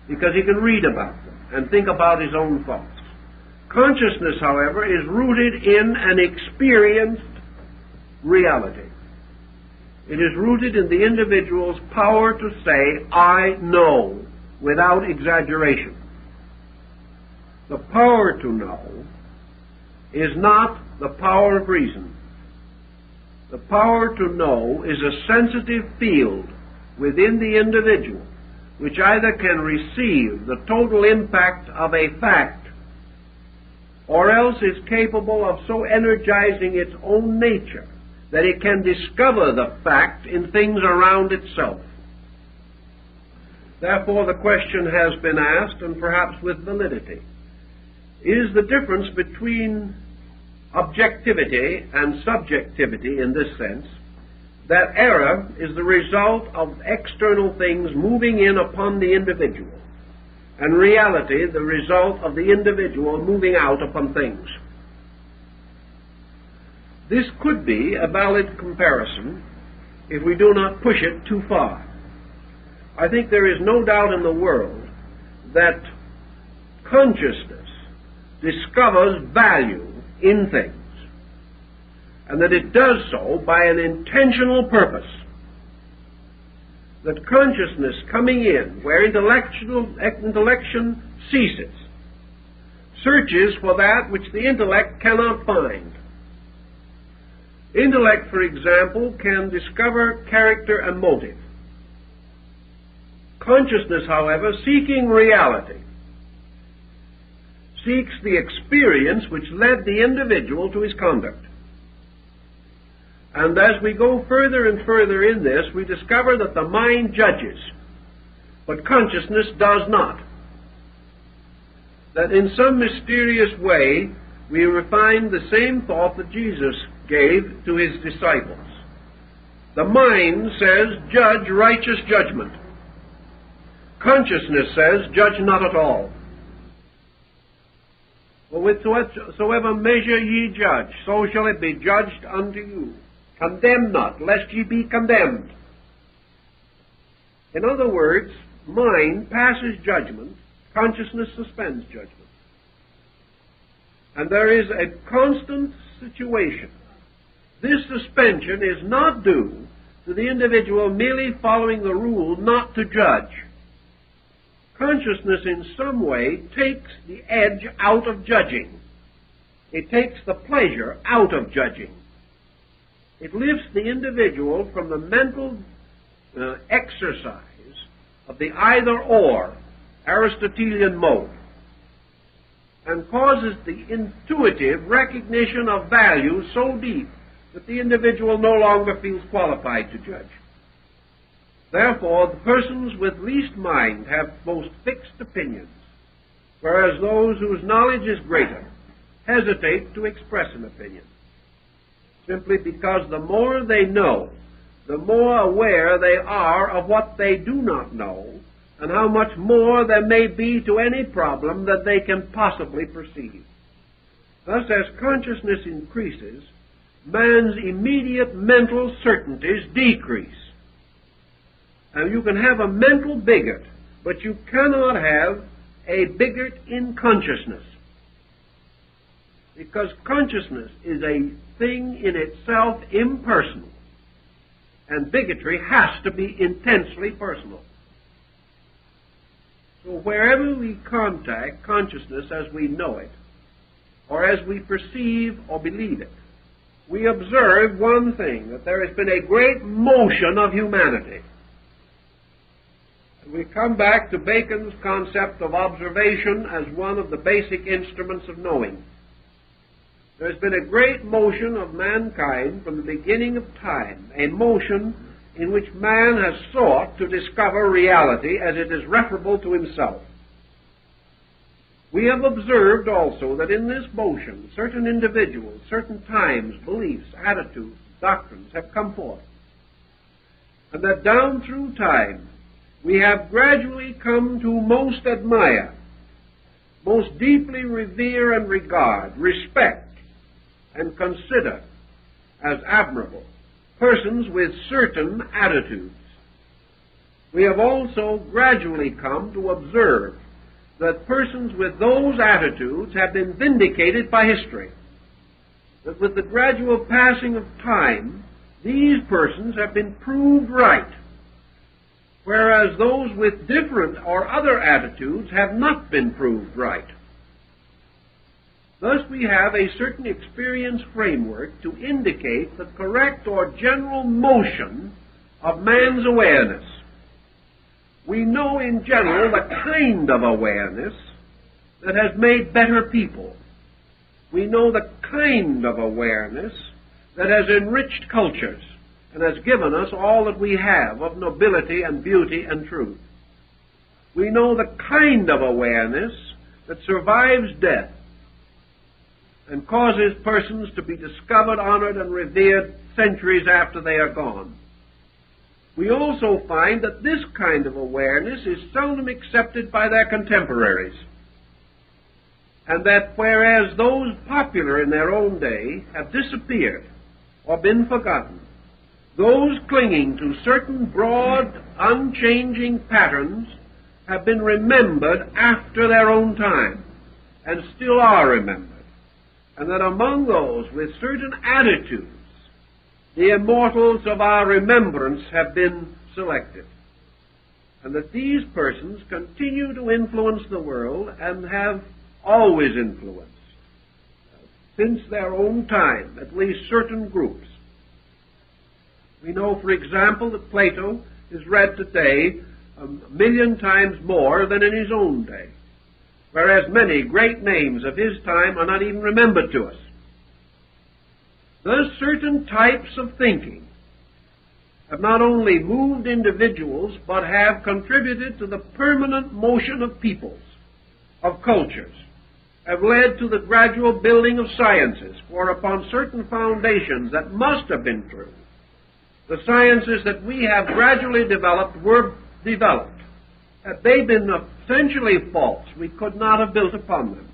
because he can read about them and think about his own thoughts. Consciousness, however, is rooted in an experienced reality. It is rooted in the individual's power to say, I know, without exaggeration. The power to know is not the power of reason. The power to know is a sensitive field within the individual which either can receive the total impact of a fact or else is capable of so energizing its own nature that it can discover the fact in things around itself. Therefore, the question has been asked, and perhaps with validity, is the difference between objectivity and subjectivity in this sense that error is the result of external things moving in upon the individual, and reality the result of the individual moving out upon things. This could be a valid comparison if we do not push it too far. I think there is no doubt in the world that consciousness discovers value in things, and that it does so by an intentional purpose. That consciousness coming in where intellection ceases, searches for that which the intellect cannot find. Intellect, for example, can discover character and motive. Consciousness, however, seeking reality, seeks the experience which led the individual to his conduct. And as we go further and further in this, we discover that the mind judges, but consciousness does not. That in some mysterious way, we refine the same thought that Jesus gave to his disciples. The mind says, judge righteous judgment. Consciousness says, judge not at all. For whatsoever measure ye judge, so shall it be judged unto you. Condemn not, lest ye be condemned. In other words, mind passes judgment, consciousness suspends judgment. And there is a constant situation. This suspension is not due to the individual merely following the rule not to judge. Consciousness in some way takes the edge out of judging. It takes the pleasure out of judging. It lifts the individual from the mental exercise of the either-or Aristotelian mode and causes the intuitive recognition of value so deep that the individual no longer feels qualified to judge. Therefore, the persons with least mind have most fixed opinions, whereas those whose knowledge is greater hesitate to express an opinion, simply because the more they know, the more aware they are of what they do not know, and how much more there may be to any problem that they can possibly perceive. Thus, as consciousness increases, man's immediate mental certainties decrease. And you can have a mental bigot, but you cannot have a bigot in consciousness. Because consciousness is a thing in itself impersonal, and bigotry has to be intensely personal. So wherever we contact consciousness as we know it, or as we perceive or believe it, we observe one thing, that there has been a great motion of humanity. We come back to Bacon's concept of observation as one of the basic instruments of knowing. There's been a great motion of mankind from the beginning of time, a motion in which man has sought to discover reality as it is referable to himself. We have observed also that in this motion certain individuals, certain times, beliefs, attitudes, doctrines have come forth, and that down through time we have gradually come to most admire, most deeply revere and regard, respect, and consider as admirable persons with certain attitudes. We have also gradually come to observe that persons with those attitudes have been vindicated by history, that with the gradual passing of time, these persons have been proved right, whereas those with different or other attitudes have not been proved right. Thus we have a certain experience framework to indicate the correct or general motion of man's awareness. We know in general the kind of awareness that has made better people. We know the kind of awareness that has enriched cultures and has given us all that we have of nobility and beauty and truth. We know the kind of awareness that survives death and causes persons to be discovered, honored, and revered centuries after they are gone. We also find that this kind of awareness is seldom accepted by their contemporaries, and that whereas those popular in their own day have disappeared or been forgotten, those clinging to certain broad, unchanging patterns have been remembered after their own time, and still are remembered, and that among those with certain attitudes, the immortals of our remembrance have been selected, and that these persons continue to influence the world and have always influenced, since their own time, at least certain groups. We know, for example, that Plato is read today 1,000,000 times more than in his own day, whereas many great names of his time are not even remembered to us. Thus, certain types of thinking have not only moved individuals, but have contributed to the permanent motion of peoples, of cultures, have led to the gradual building of sciences, for upon certain foundations that must have been true, the sciences that we have gradually developed were developed. Had they been essentially false, we could not have built upon them.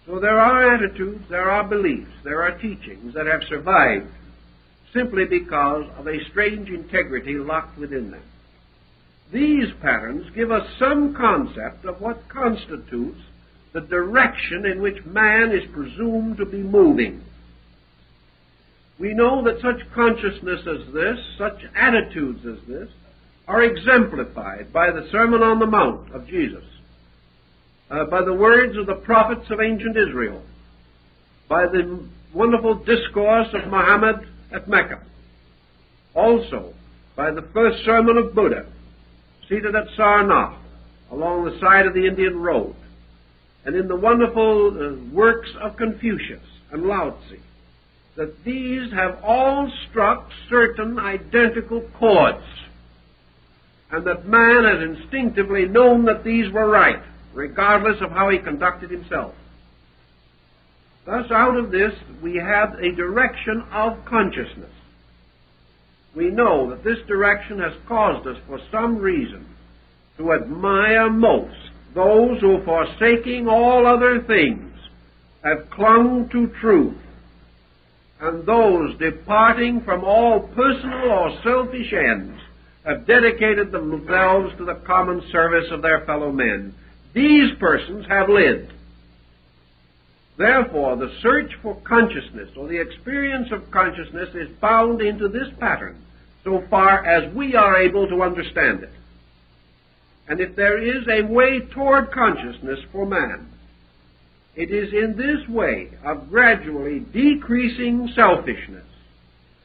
So there are attitudes, there are beliefs, there are teachings that have survived simply because of a strange integrity locked within them. These patterns give us some concept of what constitutes the direction in which man is presumed to be moving. We know that such consciousness as this, such attitudes as this, are exemplified by the Sermon on the Mount of Jesus, by the words of the prophets of ancient Israel, by the wonderful discourse of Muhammad at Mecca, also by the first sermon of Buddha, seated at Sarnath, along the side of the Indian road, and in the wonderful works of Confucius and Lao Tzu, that these have all struck certain identical chords, and that man has instinctively known that these were right, regardless of how he conducted himself. Thus, out of this, we have a direction of consciousness. We know that this direction has caused us, for some reason, to admire most those who, forsaking all other things, have clung to truth, and those departing from all personal or selfish ends have dedicated themselves to the common service of their fellow men. These persons have lived. Therefore, the search for consciousness, or the experience of consciousness, is bound into this pattern, so far as we are able to understand it. And if there is a way toward consciousness for man, it is in this way of gradually decreasing selfishness,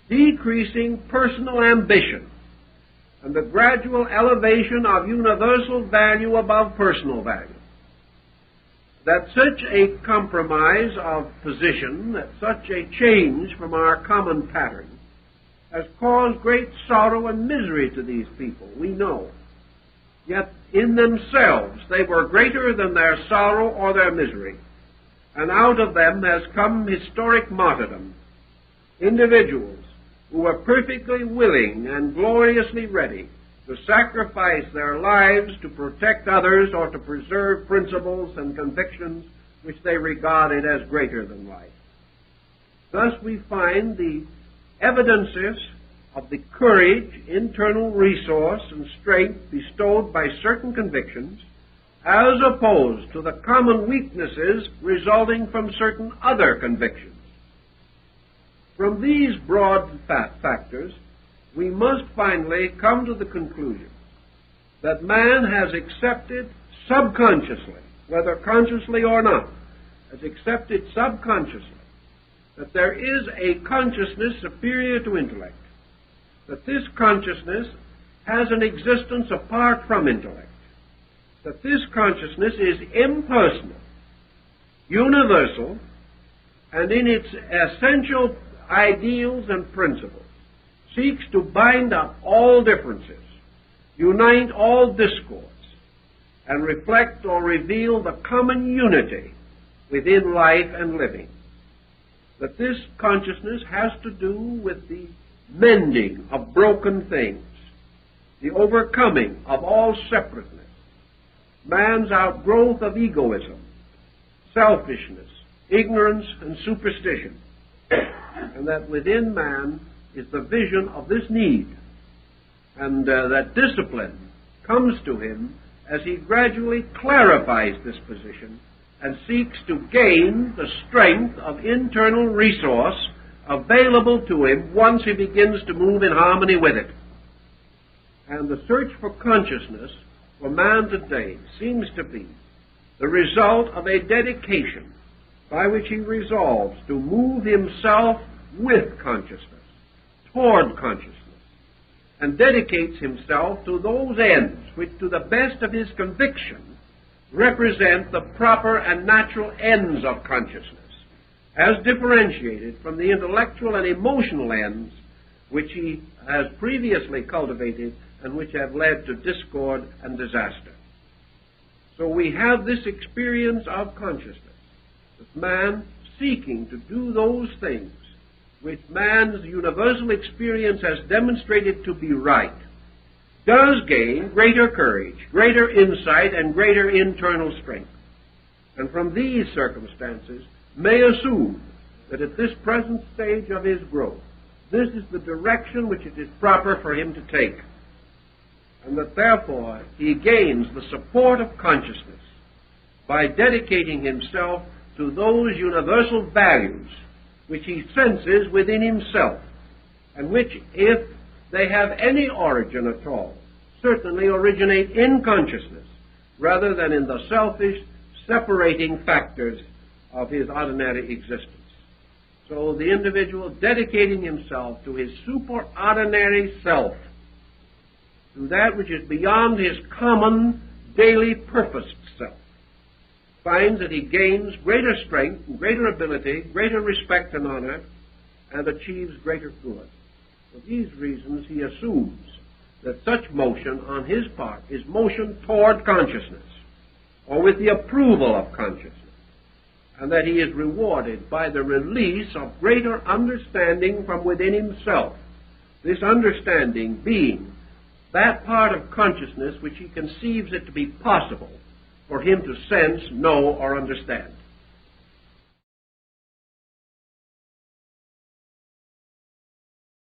decreasing personal ambition, and the gradual elevation of universal value above personal value, that such a compromise of position, that such a change from our common pattern, has caused great sorrow and misery to these people, we know. Yet in themselves they were greater than their sorrow or their misery, and out of them has come historic martyrdom, individuals who were perfectly willing and gloriously ready to sacrifice their lives to protect others or to preserve principles and convictions which they regarded as greater than life. Thus we find the evidences of the courage, internal resource, and strength bestowed by certain convictions, as opposed to the common weaknesses resulting from certain other convictions. From these broad factors, we must finally come to the conclusion that man has accepted subconsciously, whether consciously or not, has accepted subconsciously that there is a consciousness superior to intellect, that this consciousness has an existence apart from intellect, that this consciousness is impersonal, universal, and in its essential ideals and principles seeks to bind up all differences, unite all discords, and reflect or reveal the common unity within life and living. That this consciousness has to do with the mending of broken things, the overcoming of all separateness, man's outgrowth of egoism, selfishness, ignorance, and superstition, and that within man is the vision of this need, and that discipline comes to him as he gradually clarifies this position and seeks to gain the strength of internal resource available to him once he begins to move in harmony with it. And the search for consciousness for man today seems to be the result of a dedication by which he resolves to move himself with consciousness, toward consciousness, and dedicates himself to those ends which, to the best of his conviction, represent the proper and natural ends of consciousness, as differentiated from the intellectual and emotional ends which he has previously cultivated and which have led to discord and disaster. So we have this experience of consciousness, with man seeking to do those things which man's universal experience has demonstrated to be right, does gain greater courage, greater insight, and greater internal strength. And from these circumstances may assume that at this present stage of his growth, this is the direction which it is proper for him to take, and that therefore he gains the support of consciousness by dedicating himself to those universal values which he senses within himself, and which, if they have any origin at all, certainly originate in consciousness rather than in the selfish, separating factors of his ordinary existence. So the individual dedicating himself to his superordinary self, to that which is beyond his common, daily purposed self, finds that he gains greater strength, greater ability, greater respect and honor, and achieves greater good. For these reasons he assumes that such motion on his part is motion toward consciousness, or with the approval of consciousness, and that he is rewarded by the release of greater understanding from within himself, this understanding being that part of consciousness which he conceives it to be possible for him to sense, know, or understand.